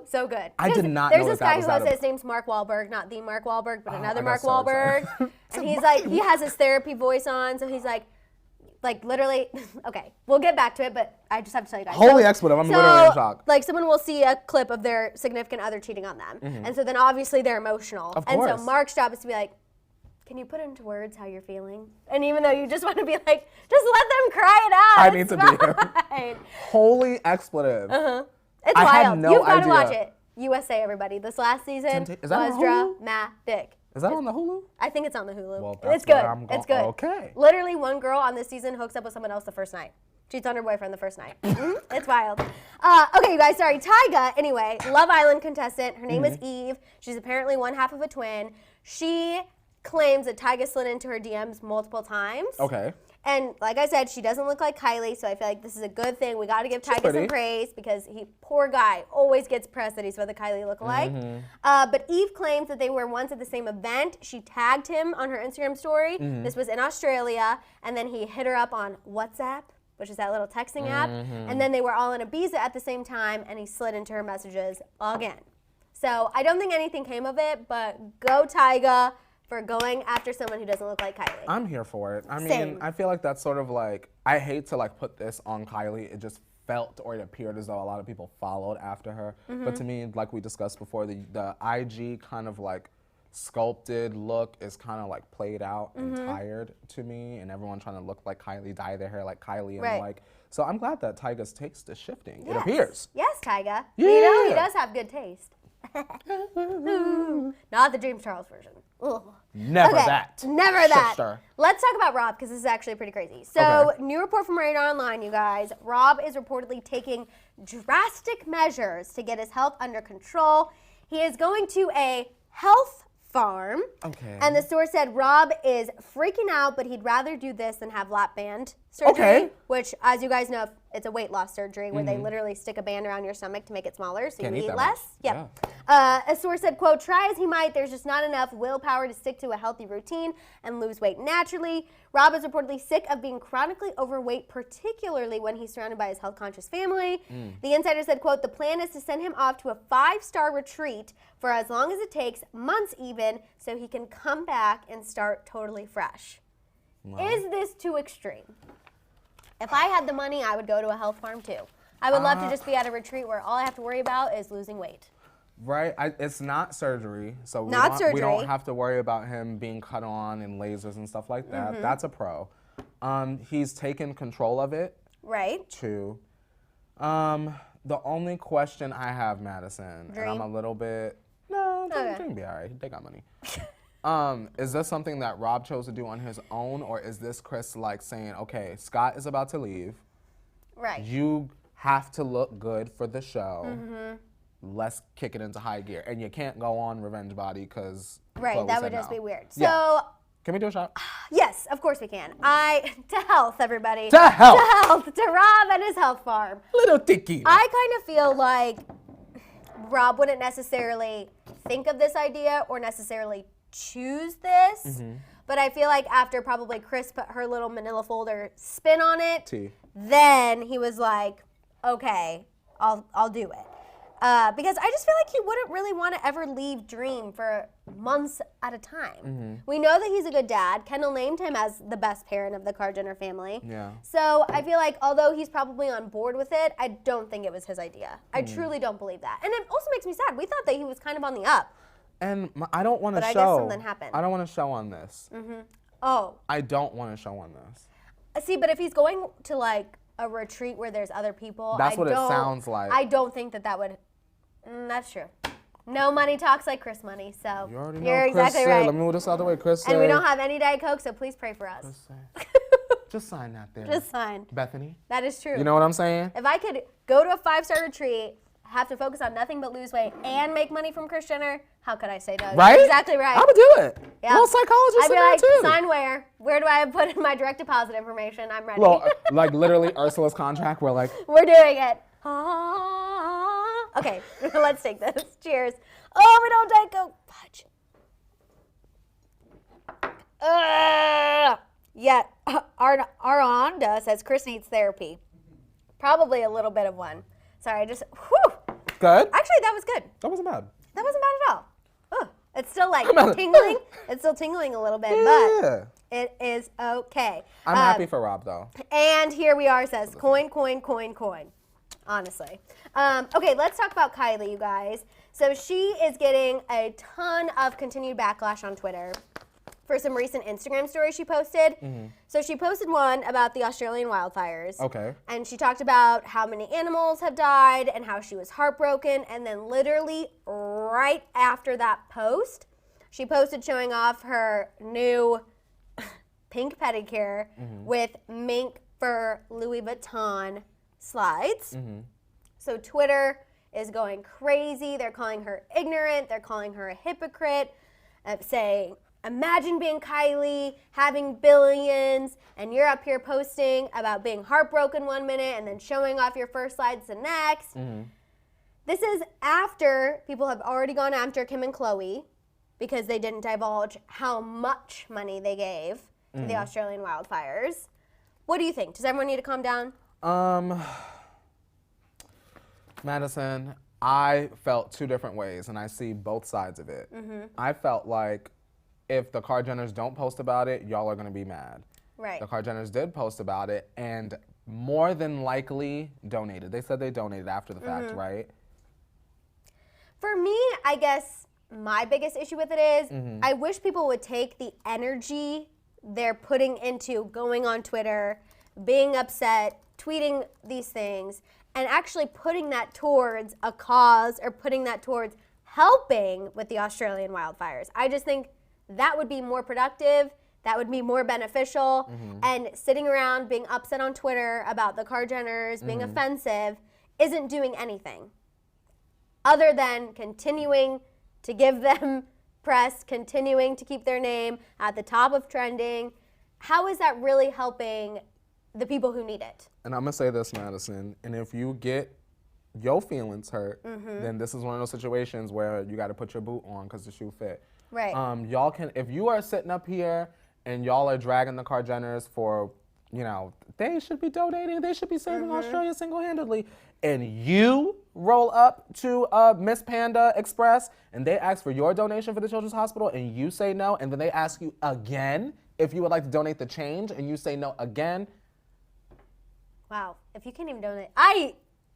so good. I did not know that was that. There's this guy who hosts it. His name's Mark Wahlberg, not the Mark Wahlberg, but another Mark Wahlberg. And he's like, he has his therapy voice on, so he's like literally, okay, we'll get back to it, but I just have to tell you guys. Holy expletive, I'm literally in shock. Like someone will see a clip of their significant other cheating on them, and so then obviously they're emotional. Of course. And so Mark's job is to be like, can you put into words how you're feeling? And even though you just want to be like, just let them cry it out. I need to be here. Holy expletive. It's wild. Had no You've got to idea. watch it. USA, everybody. This last season was dramatic. Is that on the Hulu? I think it's on the Hulu. Well, it's good. It's good. Okay. Literally, one girl on this season hooks up with someone else the first night. Cheats on her boyfriend the first night. It's wild. Okay, you guys, sorry. Tyga, anyway, Love Island contestant. Her name is Eve. She's apparently one half of a twin. She claims that Tyga slid into her DMs multiple times. Okay. And like I said, she doesn't look like Kylie, so I feel like this is a good thing. We got to give Tyga some praise because poor guy, always gets press that he's what the Kylie lookalike. But Eve claims that they were once at the same event. She tagged him on her Instagram story. This was in Australia, and then he hit her up on WhatsApp, which is that little texting app, and then they were all in Ibiza at the same time, and he slid into her messages again. So I don't think anything came of it, but go Tyga for going after someone who doesn't look like Kylie. I'm here for it. I mean, Same. I feel like that's sort of like, I hate to like put this on Kylie. It just felt, or it appeared as though a lot of people followed after her. But to me, like we discussed before, the IG kind of like sculpted look is kind of like played out and tired to me, and everyone trying to look like Kylie, dye their hair like Kylie, and like, so I'm glad that Tyga's taste is shifting. Yes. It appears. Yes, Tyga. Yeah. You know he does have good taste. Not the James Charles version. Ugh. Never that. Never that. Sister. Let's talk about Rob, because this is actually pretty crazy. So, new report from Radar Online, you guys. Rob is reportedly taking drastic measures to get his health under control. He is going to a health farm. Okay. And the source said Rob is freaking out, but he'd rather do this than have lap band surgery, which, as you guys know, it's a weight loss surgery where they literally stick a band around your stomach to make it smaller so you eat less. Yeah. A source said, quote, try as he might, there's just not enough willpower to stick to a healthy routine and lose weight naturally. Rob is reportedly sick of being chronically overweight, particularly when he's surrounded by his health-conscious family. The insider said, quote, the plan is to send him off to a 5-star retreat for as long as it takes, months even, so he can come back and start totally fresh. Wow. Is this too extreme? If I had the money, I would go to a health farm too. I would love to just be at a retreat where all I have to worry about is losing weight. Right, it's not surgery, so we don't have to worry about him being cut on and lasers and stuff like that. That's a pro. He's taken control of it. Right. Too. The only question I have, Madison, and I'm a little bit, Dream be all right. They got money. Is this something that Rob chose to do on his own, or is this Chris like saying, okay, Scott is about to leave. Right. You have to look good for the show. Let's kick it into high gear. And you can't go on Revenge Body because Chloe that said would just no. be weird. So, can we do a shot? Yes, of course we can. To health, everybody. To health. To health. To Rob and his health farm. Little Tiki. I kind of feel like Rob wouldn't necessarily think of this idea or necessarily choose this, but I feel like after probably Chris put her little manila folder spin on it, then he was like, okay, I'll do it. Because I just feel like he wouldn't really want to ever leave Dream for months at a time. We know that he's a good dad. Kendall named him as the best parent of the Kar Jenner family. Yeah. So I feel like although he's probably on board with it, I don't think it was his idea. I truly don't believe that. And it also makes me sad. We thought that he was kind of on the up. And I don't want to show. But I guess something happened. I don't want to show on this. Oh. I don't want to show on this. See, but if he's going to like a retreat where there's other people, that's what it sounds like. I don't think that would. That's true. No money talks like Chris money, so you already know you're Chris exactly said. right. Let me move this out of the way, Chris. And we don't have any Diet Coke, so please pray for us. Just sign that there. Just sign. Bethany. That is true. You know what I'm saying? If I could go to a 5-star retreat, have to focus on nothing but lose weight, and make money from Kris Jenner, how could I say no? Right? You're exactly right. I would do it. Yeah. Well, psychologist I'd be like, too. sign where? Where do I put in my direct deposit information? I'm ready. Well, like literally Ursula's contract, we're like. We're doing it. Okay, let's take this. Cheers. Oh, we don't take Coke. Fudge. Yeah, Aranda says Chris needs therapy. Probably a little bit of one. Sorry, just, whew. Good? Actually, that was good. That wasn't bad. That wasn't bad at all. Oh, it's still like tingling. It's still tingling a little bit, but it is okay. I'm happy for Rob, though. And here we are, says coin, coin, coin, coin. Honestly. Okay, let's talk about Kylie, you guys. So she is getting a ton of continued backlash on Twitter for some recent Instagram stories she posted. So she posted one about the Australian wildfires. Okay. And she talked about how many animals have died and how she was heartbroken. And then literally right after that post, she posted showing off her new pink pedicure with mink fur Louis Vuitton slides. So Twitter is going crazy. They're calling her ignorant. They're calling her a hypocrite, saying, imagine being Kylie, having billions, and you're up here posting about being heartbroken one minute and then showing off your first slides the next. This is after people have already gone after Kim and Khloe because they didn't divulge how much money they gave to the Australian wildfires. What do you think? Does everyone need to calm down? Madison, I felt two different ways, and I see both sides of it. I felt like if the Kar Jenners don't post about it, y'all are going to be mad. Right. The Kar Jenners did post about it, and more than likely donated. They said they donated after the fact, right? For me, I guess my biggest issue with it is I wish people would take the energy they're putting into going on Twitter, being upset, tweeting these things, and actually putting that towards a cause or putting that towards helping with the Australian wildfires. I just think that would be more productive, that would be more beneficial, and sitting around being upset on Twitter about the Kar Jenners being offensive isn't doing anything other than continuing to give them press, continuing to keep their name at the top of trending. How is that really helping the people who need it. And I'm going to say this, Madison, and if you get your feelings hurt, then this is one of those situations where you got to put your boot on because the shoe fit. Right. Y'all can, if you are sitting up here and y'all are dragging the Jenners for, you know, they should be donating, they should be saving Australia single-handedly, and you roll up to Miss Panda Express and they ask for your donation for the Children's Hospital and you say no, and then they ask you again if you would like to donate the change and you say no again. Wow, if you can't even donate. I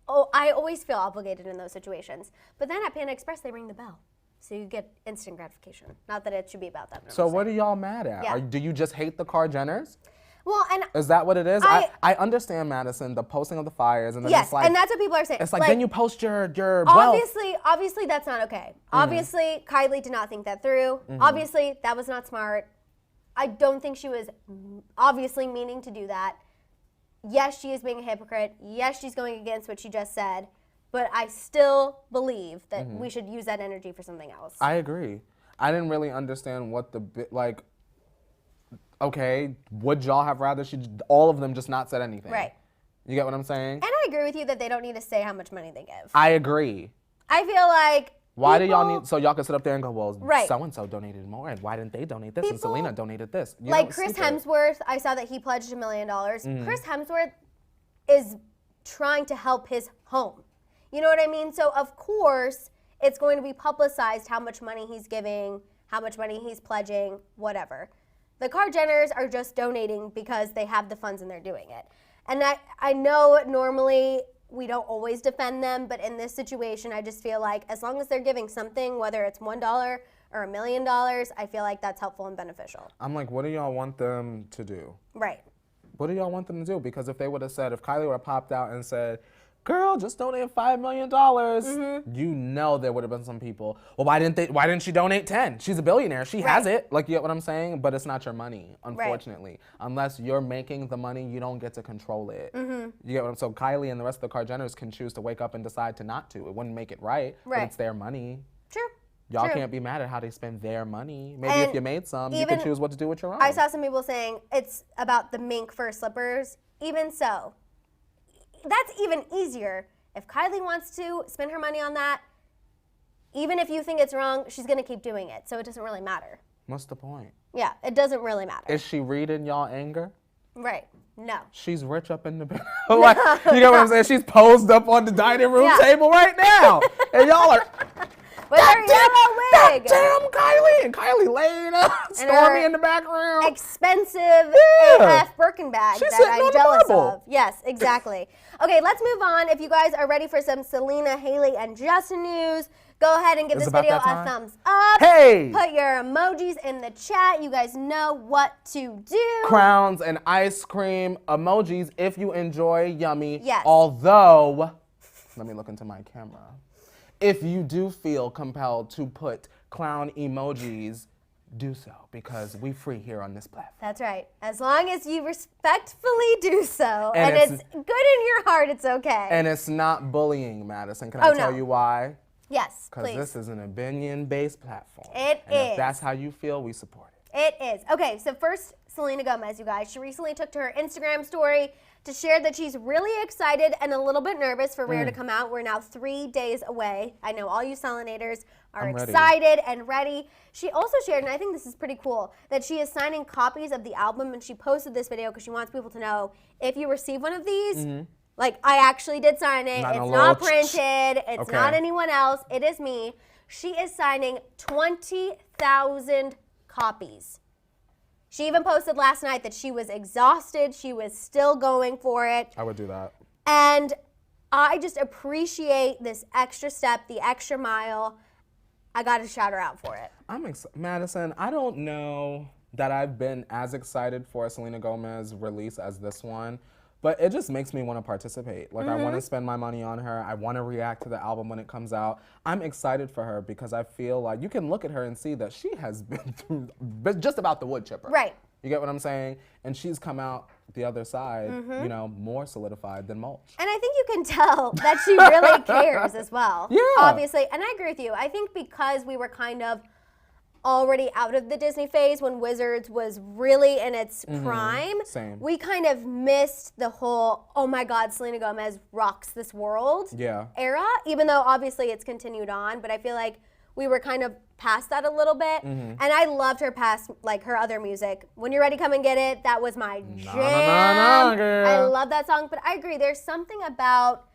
always feel obligated in those situations. But then at Panda Express, they ring the bell. So you get instant gratification. Not that it should be about that. So what are y'all mad at? Yeah. Do you just hate the Jenners? Well, and is that what it is? I understand, Madison, the posting of the fires, and then yes, it's like, and that's what people are saying. It's like then you post your obviously that's not okay. Obviously, Kylie did not think that through. Obviously, that was not smart. I don't think she was obviously meaning to do that. Yes, she is being a hypocrite. Yes, she's going against what she just said. But I still believe that we should use that energy for something else. I agree. I didn't really understand what okay, would y'all have rather all of them just not said anything? Right. You get what I'm saying? And I agree with you that they don't need to say how much money they give. I agree. I feel like why do y'all need, so y'all can sit up there and go, well, right. so-and-so donated more, and why didn't they donate this, and Selena donated this? Like Chris Hemsworth, I saw that he pledged $1 million. Chris Hemsworth is trying to help his home. You know what I mean? So, of course, it's going to be publicized how much money he's giving, how much money he's pledging, whatever. The Jenners are just donating because they have the funds and they're doing it. And I know normally we don't always defend them, but in this situation, I just feel like as long as they're giving something, whether it's $1 or $1 million, I feel like that's helpful and beneficial. I'm like, what do y'all want them to do? Right. What do y'all want them to do? Because if they would have said, if Kylie would have popped out and said, girl, just donate $5 million, you know there would have been some people, well, why didn't she donate 10? She's a billionaire. She has it. Like, you get what I'm saying? But it's not your money, unfortunately. Right. Unless you're making the money, you don't get to control it. You get what I'm saying? So Kylie and the rest of the Jenners can choose to wake up and decide to not to. It wouldn't make it right, but it's their money. True. Y'all can't be mad at how they spend their money. Maybe if you made some, you can choose what to do with your own. I saw some people saying it's about the mink fur slippers. Even so, that's even easier. If Kylie wants to spend her money on that, even if you think it's wrong, she's going to keep doing it. So it doesn't really matter. What's the point? Yeah, it doesn't really matter. Is she reading y'all anger? Right. No. She's rich up in the bed. Like, you know what I'm saying? She's posed up on the dining room table right now. And y'all are... With her yellow wig. Damn, Kylie. And Kylie laying up. Stormy in the background. Expensive AF Birkin bag that I'm jealous of. Yes, exactly. Okay, let's move on. If you guys are ready for some Selena, Hailey, and Justin news, go ahead and give this video a thumbs up. Hey! Put your emojis in the chat. You guys know what to do. Crowns and ice cream emojis if you enjoy yummy. Yes. Although, let me look into my camera. If you do feel compelled to put clown emojis, do so, because we free here on this platform. That's right. As long as you respectfully do so, and it's good in your heart, it's okay. And it's not bullying, Madison. Can I tell you why? Yes, please. Because this is an opinion-based platform. It is. If that's how you feel, we support it. It is. Okay, so first, Selena Gomez, you guys. She recently took to her Instagram story to share that she's really excited and a little bit nervous for Rare to come out. We're now 3 days away. I know all you Selenators are excited and ready. She also shared, and I think this is pretty cool, that she is signing copies of the album, and she posted this video because she wants people to know, if you receive one of these, like, I actually did sign it. It's not printed. It's not anyone else. It is me. She is signing 20,000 copies. She even posted last night that she was exhausted. She was still going for it. I would do that. And I just appreciate this extra step, the extra mile. I got to shout her out for it. Madison, I don't know that I've been as excited for a Selena Gomez release as this one. But it just makes me want to participate. Like, I want to spend my money on her. I want to react to the album when it comes out. I'm excited for her because I feel like you can look at her and see that she has been through just about the wood chipper. Right. You get what I'm saying? And she's come out the other side, you know, more solidified than mulch. And I think you can tell that she really cares as well. Yeah. Obviously. And I agree with you. I think because we were kind of already out of the Disney phase when Wizards was really in its prime. Same. We kind of missed the whole, oh my God, Selena Gomez rocks this world era, even though obviously it's continued on, but I feel like we were kind of past that a little bit. And I loved her past, like her other music. When You're Ready, Come and Get It, that was my jam. I love that song, but I agree, there's something about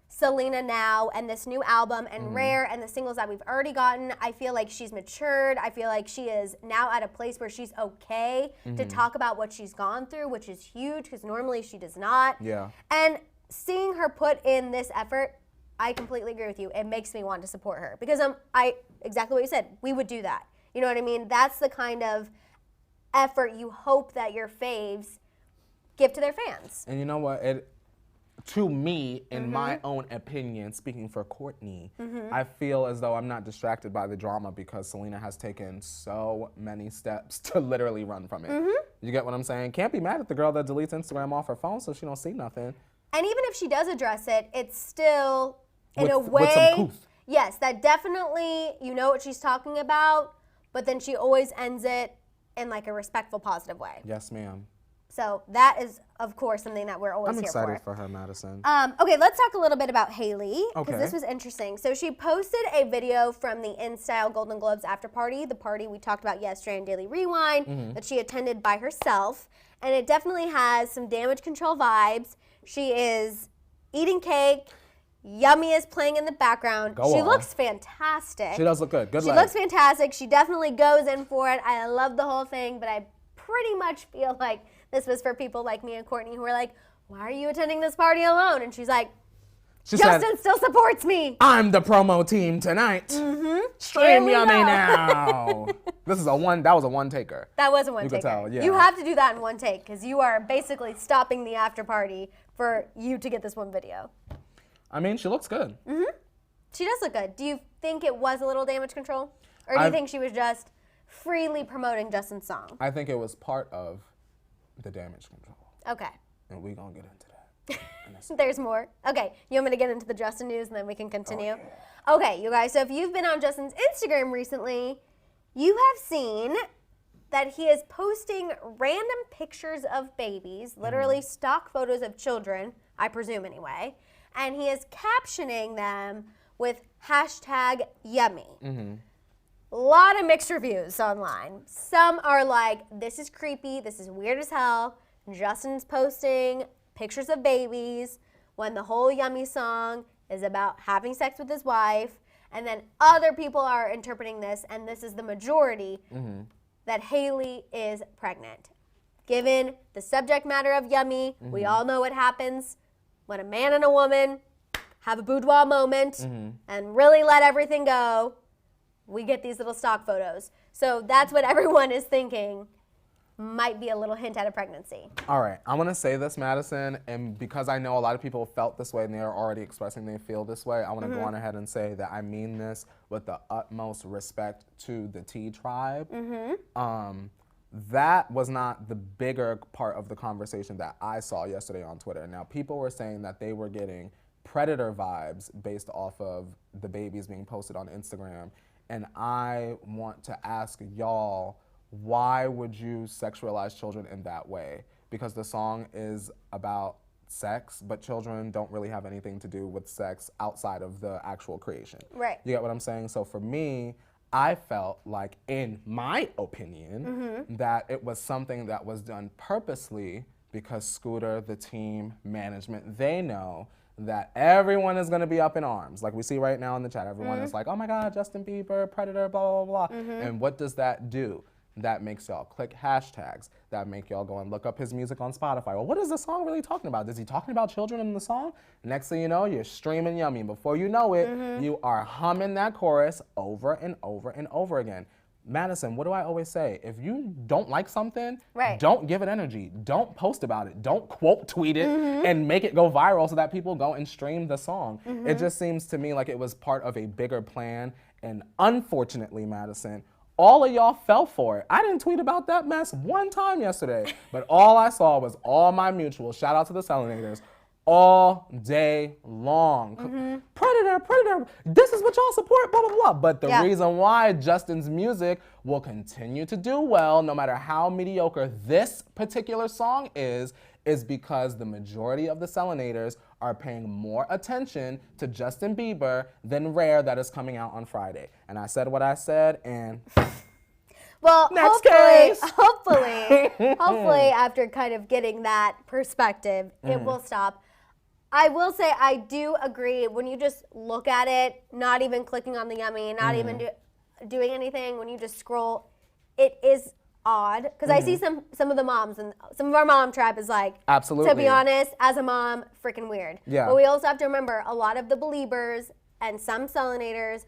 Selena now and this new album and Rare and the singles that we've already gotten. I feel like she's matured. I feel like she is now at a place where she's okay to talk about what she's gone through, which is huge because normally she does not. Yeah. And seeing her put in this effort, I completely agree with you. It makes me want to support her because exactly what you said. We would do that. You know what I mean? That's the kind of effort you hope that your faves give to their fans. And you know what? To me, in my own opinion, speaking for Courtney, I feel as though I'm not distracted by the drama because Selena has taken so many steps to literally run from it. You get what I'm saying? Can't be mad at the girl that deletes Instagram off her phone so she don't see nothing. And even if she does address it, it's still, in a way, with some couth. Yes, that definitely, you know what she's talking about, but then she always ends it in like a respectful, positive way. Yes, ma'am. So that is, of course, something that we're always here for. I'm excited for her, Maddison. Okay, let's talk a little bit about Hailey, because this Okay. was interesting. So she posted a video from the InStyle Golden Globes after party, the party we talked about yesterday in Daily Rewind, that she attended by herself. And it definitely has some damage control vibes. She is eating cake. Yummy is playing in the background. She looks fantastic. She does look good. She looks fantastic. She definitely goes in for it. I love the whole thing, but I pretty much feel like this was for people like me and Courtney who were like, why are you attending this party alone? And she's like, Justin still supports me. I'm the promo team tonight. Stream Yummy now. That was a one taker. That was a one You taker. could tell, yeah. You have to do that in one take because you are basically stopping the after party for you to get this one video. I mean, she looks good. She does look good. Do you think it was a little damage control? Or do you think she was just freely promoting Justin's song? I think it was part of the damage control. Okay. And we're going to get into that. There's more. Okay, you want me to get into the Justin news and then we can continue? Okay, you guys, so if you've been on Justin's Instagram recently, you have seen that he is posting random pictures of babies, literally stock photos of children, I presume anyway, and he is captioning them with #yummy. A lot of mixed reviews online. Some are like, this is creepy, this is weird as hell. Justin's posting pictures of babies when the whole Yummy song is about having sex with his wife. And then other people are interpreting this, and this is the majority, that Hailey is pregnant. Given the subject matter of Yummy, we all know what happens when a man and a woman have a boudoir moment and really let everything go. We get these little stock photos. So that's what everyone is thinking might be a little hint at a pregnancy. All right, I want to say this, Maddison, and because I know a lot of people felt this way and they're already expressing they feel this way, I want to go on ahead and say that I mean this with the utmost respect to the T tribe. That was not the bigger part of the conversation that I saw yesterday on Twitter. Now, people were saying that they were getting predator vibes based off of the babies being posted on Instagram, and I want to ask y'all, why would you sexualize children in that way? Because the song is about sex, but children don't really have anything to do with sex outside of the actual creation. Right. You get what I'm saying? So for me, I felt like, in my opinion, that it was something that was done purposely because Scooter, the team, management, they know that everyone is going to be up in arms. Like we see right now in the chat, everyone is like, oh my God, Justin Bieber, Predator, blah, blah, blah. And what does that do? That makes y'all click hashtags. That make y'all go and look up his music on Spotify. Well, what is the song really talking about? Is he talking about children in the song? Next thing you know, you're streaming Yummy. Before you know it, you are humming that chorus over and over and over again. Madison, what do I always say? If you don't like something, don't give it energy. Don't post about it. Don't quote tweet it and make it go viral so that people go and stream the song. It just seems to me like it was part of a bigger plan. And unfortunately, Madison, all of y'all fell for it. I didn't tweet about that mess one time yesterday, but all I saw was all my mutuals, shout out to the Selenators, all day long. Predator, this is what y'all support, blah, blah, blah. But the reason why Justin's music will continue to do well, no matter how mediocre this particular song is because the majority of the Selenators are paying more attention to Justin Bieber than Rare that is coming out on Friday. And I said what I said, and... Well, next case. hopefully, after kind of getting that perspective, it will stop. I will say I do agree when you just look at it, not even clicking on the yummy, not even doing anything, when you just scroll, it is odd. Because I see some of the moms, and some of our mom tribe is like, absolutely. To be honest, as a mom, freaking weird. Yeah. But we also have to remember a lot of the Beliebers and some Selenators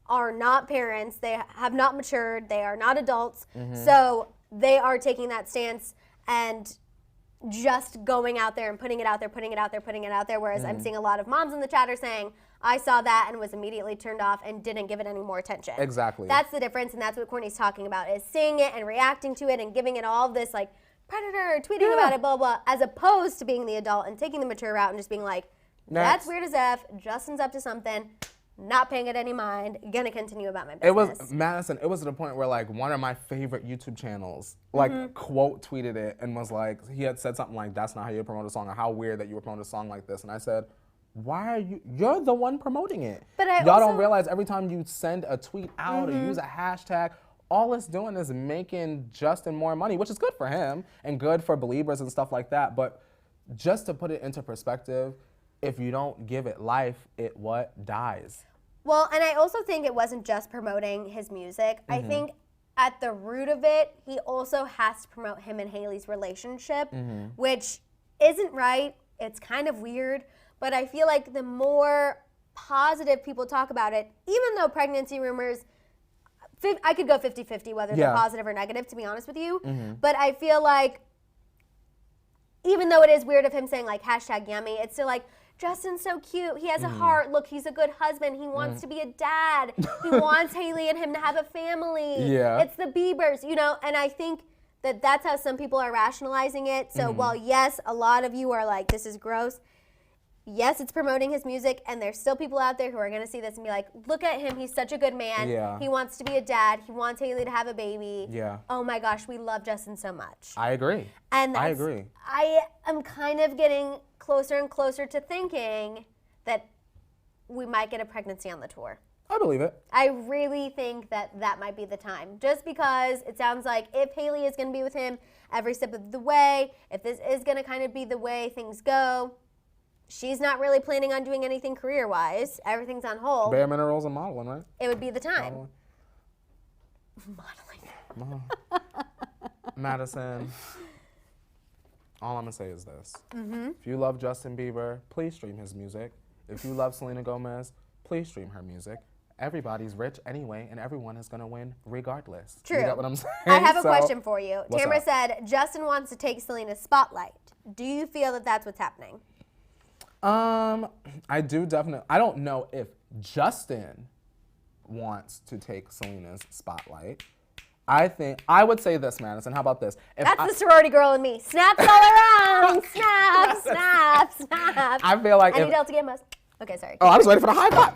are not parents. They have not matured. They are not adults. So they are taking that stance and just going out there and putting it out there, whereas I'm seeing a lot of moms in the chat are saying, I saw that and was immediately turned off and didn't give it any more attention. Exactly. That's the difference, and that's what Courtney's talking about, is seeing it and reacting to it and giving it all this, like, predator, tweeting about it, blah, blah, as opposed to being the adult and taking the mature route and just being like, that's weird as F, Justin's up to something, not paying it any mind, gonna continue about my business. It was, Madison, it was to the point where, like, one of my favorite YouTube channels, like, quote tweeted it and was like, he had said something like, that's not how you promote a song, or how weird that you were promoting a song like this. And I said, why are you're the one promoting it. But y'all don't realize every time you send a tweet out or use a hashtag, all it's doing is making Justin more money, which is good for him and good for Beliebers and stuff like that. But just to put it into perspective, if you don't give it life, it dies. Well, and I also think it wasn't just promoting his music. I think at the root of it, he also has to promote him and Hailey's relationship, which isn't right. It's kind of weird. But I feel like the more positive people talk about it, even though pregnancy rumors, I could go 50-50 whether they're positive or negative, to be honest with you. But I feel like even though it is weird of him saying like hashtag yummy, it's still like, Justin's so cute. He has a heart. Look, he's a good husband. He wants to be a dad. He wants Hailey and him to have a family. Yeah. It's the Biebers, you know, and I think that that's how some people are rationalizing it. So while yes, a lot of you are like, this is gross. Yes, it's promoting his music, and there's still people out there who are going to see this and be like, look at him. He's such a good man. Yeah. He wants to be a dad. He wants Hailey to have a baby. Yeah. Oh, my gosh, we love Justin so much. I agree. And I agree. I am kind of getting closer and closer to thinking that we might get a pregnancy on the tour. I believe it. I really think that that might be the time. Just because it sounds like if Hailey is going to be with him every step of the way, if this is going to kind of be the way things go, she's not really planning on doing anything career-wise. Everything's on hold. Bare Minerals and modeling, right? It would be the time. Modeling. Madison, all I'm going to say is this. If you love Justin Bieber, please stream his music. If you love Selena Gomez, please stream her music. Everybody's rich anyway, and everyone is going to win regardless. True. You get what I'm saying? I have a question for you. Tamara up? said, Justin wants to take Selena's spotlight. Do you feel that that's what's happening? I do definitely. I don't know if Justin wants to take Selena's spotlight. I would say this, Madison. How about this? That's the sorority girl in me. Snaps all around. Snap, snap, snap. I feel like I need Delta Gammas. Okay, sorry. Oh, I was waiting for the high five.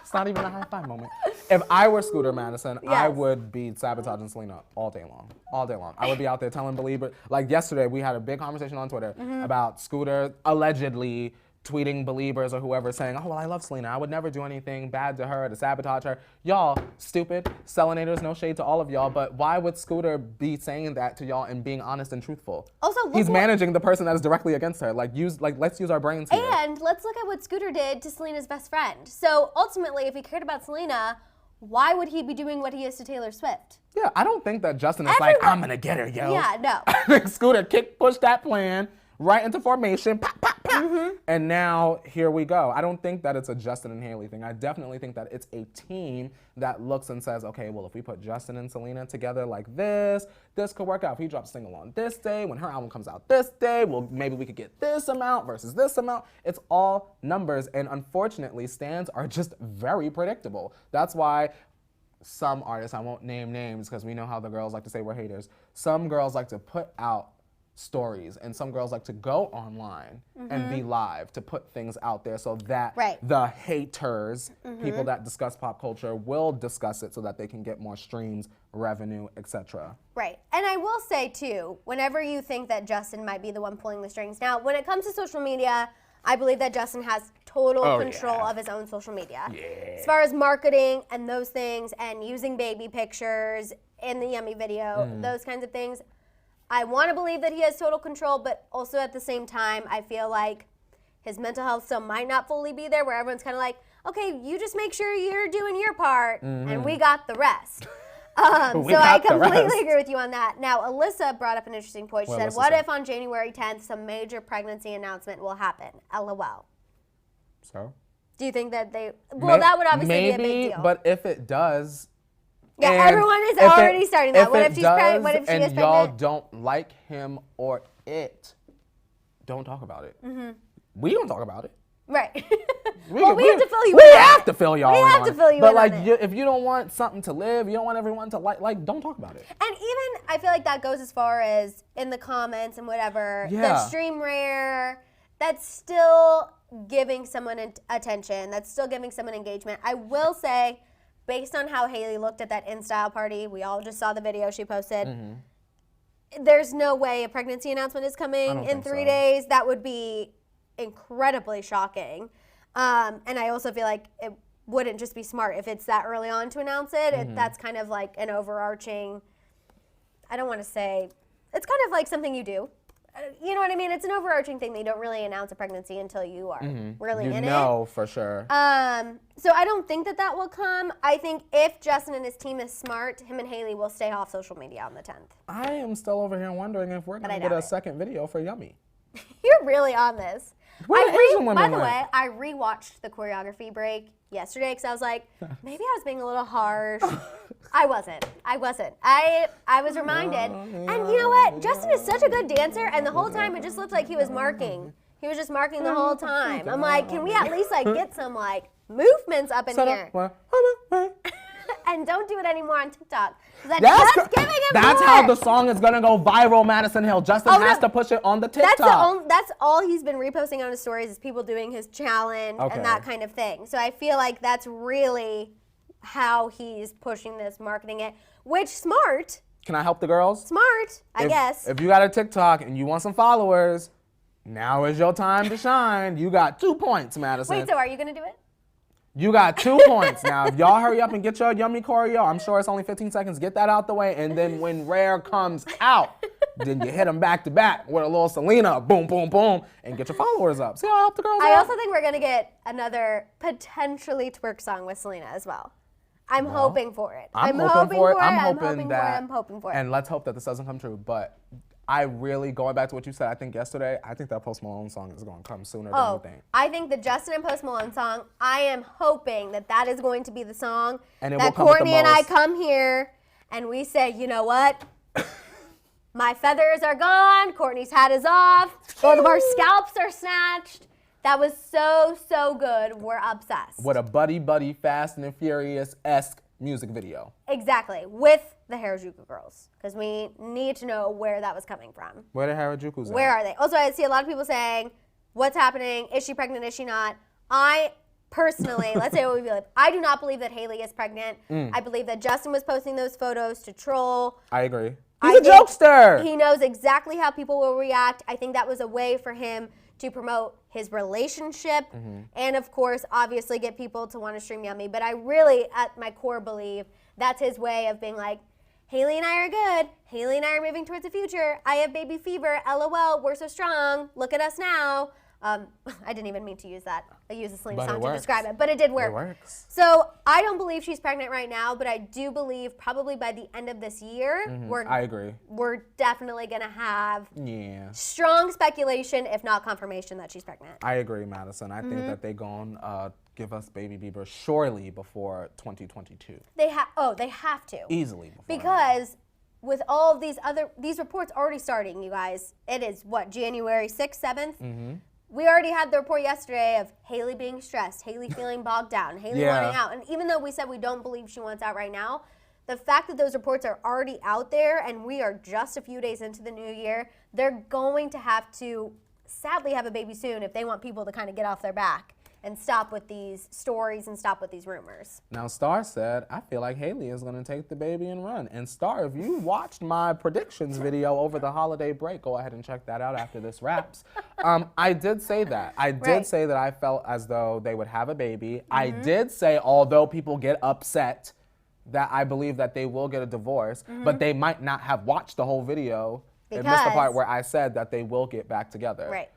It's not even a high five moment. If I were Scooter Madison, I would be sabotaging Selena all day long. All day long. I would be out there telling Beliebers. Like yesterday, we had a big conversation on Twitter about Scooter allegedly tweeting Beliebers or whoever saying, oh, well, I love Selena. I would never do anything bad to her, to sabotage her. Y'all, stupid. Selenators, no shade to all of y'all, but why would Scooter be saying that to y'all and being honest and truthful? Also, he's managing the person that is directly against her. Like, let's use our brains here. And let's look at what Scooter did to Selena's best friend. So ultimately, if he cared about Selena, why would he be doing what he is to Taylor Swift? Yeah, I don't think that Justin is like, I'm gonna get her, yo. Yeah, no. I think Scooter pushed that plan right into formation, pop, pop, pop. And now here we go. I don't think that it's a Justin and Hailey thing. I definitely think that it's a team that looks and says, okay, well, if we put Justin and Selena together like this could work out. If he drops a single on this day, when her album comes out this day, well, maybe we could get this amount versus this amount. It's all numbers, and unfortunately, stans are just very predictable. That's why some artists, I won't name names because we know how the girls like to say we're haters, some girls like to put out stories, and some girls like to go online and be live to put things out there so that the haters, people that discuss pop culture, will discuss it so that they can get more streams, revenue, etc. Right. And I will say too, whenever you think that Justin might be the one pulling the strings, now when it comes to social media, I believe that Justin has total control of his own social media. As far as marketing and those things and using baby pictures in the Yummy video, those kinds of things, I want to believe that he has total control, but also at the same time, I feel like his mental health still might not fully be there, where everyone's kind of like, okay, you just make sure you're doing your part, and we got the rest. So I completely agree with you on that. Now, Alyssa brought up an interesting point. She said, what if on January 10th, some major pregnancy announcement will happen? LOL. So? Do you think that they, that would obviously be a big deal. But if it does, yeah, everyone is already starting that. What if she's pregnant? What if she is pregnant? And y'all don't like him or it, don't talk about it. We don't talk about it. Right. we have to fill you in. We have to fill y'all in. We have to fill you in. But like, if you don't want something to live, you don't want everyone to like, don't talk about it. And even, I feel like that goes as far as in the comments and whatever, the stream rare, that's still giving someone attention. That's still giving someone engagement. I will say, based on how Hailey looked at that in-style party, we all just saw the video she posted, there's no way a pregnancy announcement is coming in 3 days. That would be incredibly shocking. And I also feel like it wouldn't just be smart if it's that early on to announce it. That's kind of like an overarching, I don't want to say, it's kind of like something you do. You know what I mean? It's an overarching thing. They don't really announce a pregnancy until you are really in it. You know for sure. So I don't think that will come. I think if Justin and his team is smart, him and Hailey will stay off social media on the 10th. I am still over here wondering if we're going to get a second video for Yummy. You're really on this. By the way, I rewatched the choreography break yesterday because I was like, maybe I was being a little harsh. I wasn't. I was reminded. And you know what? Justin is such a good dancer, and the whole time it just looked like he was marking. He was just marking the whole time. I'm like, can we at least like get some like movements up in here? And don't do it anymore on TikTok. That's giving him That's how the song is gonna go viral, Madison Hill. Justin has to push it on the TikTok. That's all he's been reposting on his stories is people doing his challenge and that kind of thing. So I feel like that's really how he's pushing this, marketing it. Which smart. Can I help the girls? Smart, I guess. If you got a TikTok and you want some followers, now is your time to shine. You got 2 points, Madison. Wait, so are you gonna do it? You got 2 points now. If y'all hurry up and get your Yummy choreo, I'm sure it's only 15 seconds. Get that out the way, and then when Rare comes out, then you hit them back to back with a little Selena, boom, boom, boom, and get your followers up. See how I help the girls out? I also think we're gonna get another potentially twerk song with Selena as well. I'm hoping for it. I'm hoping for it. And let's hope that this doesn't come true. But I really, going back to what you said, I think yesterday, I think that Post Malone song is going to come sooner than you think. I think the Justin and Post Malone song, I am hoping that is going to be the song and that Courtney and I come here and we say, you know what? My feathers are gone. Courtney's hat is off. Both of our scalps are snatched. That was so good. We're obsessed. What a buddy, Fast and Furious-esque music video. Exactly. With the Harajuku girls. Because we need to know where that was coming from. Where the Harajukus at? Where are they? Also, I see a lot of people saying, what's happening? Is she pregnant? Is she not? I personally, let's say what we believe. I do not believe that Hailey is pregnant. I believe that Justin was posting those photos to troll. I agree. He's a jokester. He knows exactly how people will react. I think that was a way for him to promote his relationship and, of course, obviously get people to want to stream Yummy. But I really, at my core, believe that's his way of being like, Hailey and I are good. Hailey and I are moving towards the future. I have baby fever. LOL, we're so strong. Look at us now. I didn't even mean to use that. I used the Selena song to describe it, but it did work. It works. So I don't believe she's pregnant right now, but I do believe probably by the end of this year, I agree. We're definitely going to have strong speculation, if not confirmation, that she's pregnant. I agree, Madison. I think that they're going to give us baby Bieber surely before 2022. They have to. Easily before. Because with all of these reports already starting, you guys, it is what, January 6th, 7th? We already had the report yesterday of Hailey being stressed, Hailey feeling bogged down, Hailey wanting out. And even though we said we don't believe she wants out right now, the fact that those reports are already out there and we are just a few days into the new year, they're going to have to sadly have a baby soon if they want people to kind of get off their back and stop with these stories and stop with these rumors. Now, Star said, I feel like Hailey is going to take the baby and run. And Star, if you watched my predictions video over the holiday break, go ahead and check that out after this wraps. I did say that. I did say that I felt as though they would have a baby. I did say, although people get upset, that I believe that they will get a divorce, but they might not have watched the whole video and missed the part where I said that they will get back together. Right.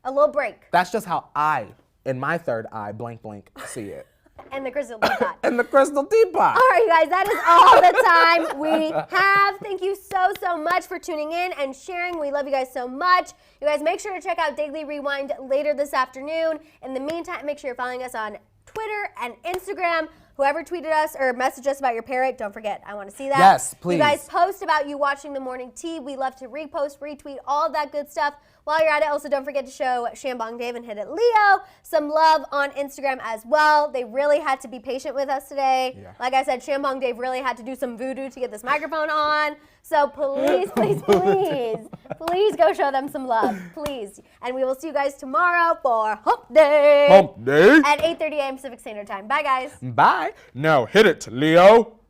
A little break. That's just how I, in my third eye, blank, see it. And the crystal teapot. And the crystal teapot. All right, you guys, that is all the time we have. Thank you so much for tuning in and sharing. We love you guys so much. You guys, make sure to check out Daily Rewind later this afternoon. In the meantime, make sure you're following us on Twitter and Instagram. Whoever tweeted us or messaged us about your parrot, don't forget, I want to see that. Yes, please. You guys post about you watching the morning tea. We love to repost, retweet, all of that good stuff. While you're at it, also don't forget to show Shambong Dave and Hit It Leo some love on Instagram as well. They really had to be patient with us today. Yeah. Like I said, Shambong Dave really had to do some voodoo to get this microphone on. So please go show them some love, please. And we will see you guys tomorrow for Hump Day. Hump Day. At 8:30 a.m. Pacific Standard Time. Bye, guys. Bye. Now hit it, Leo.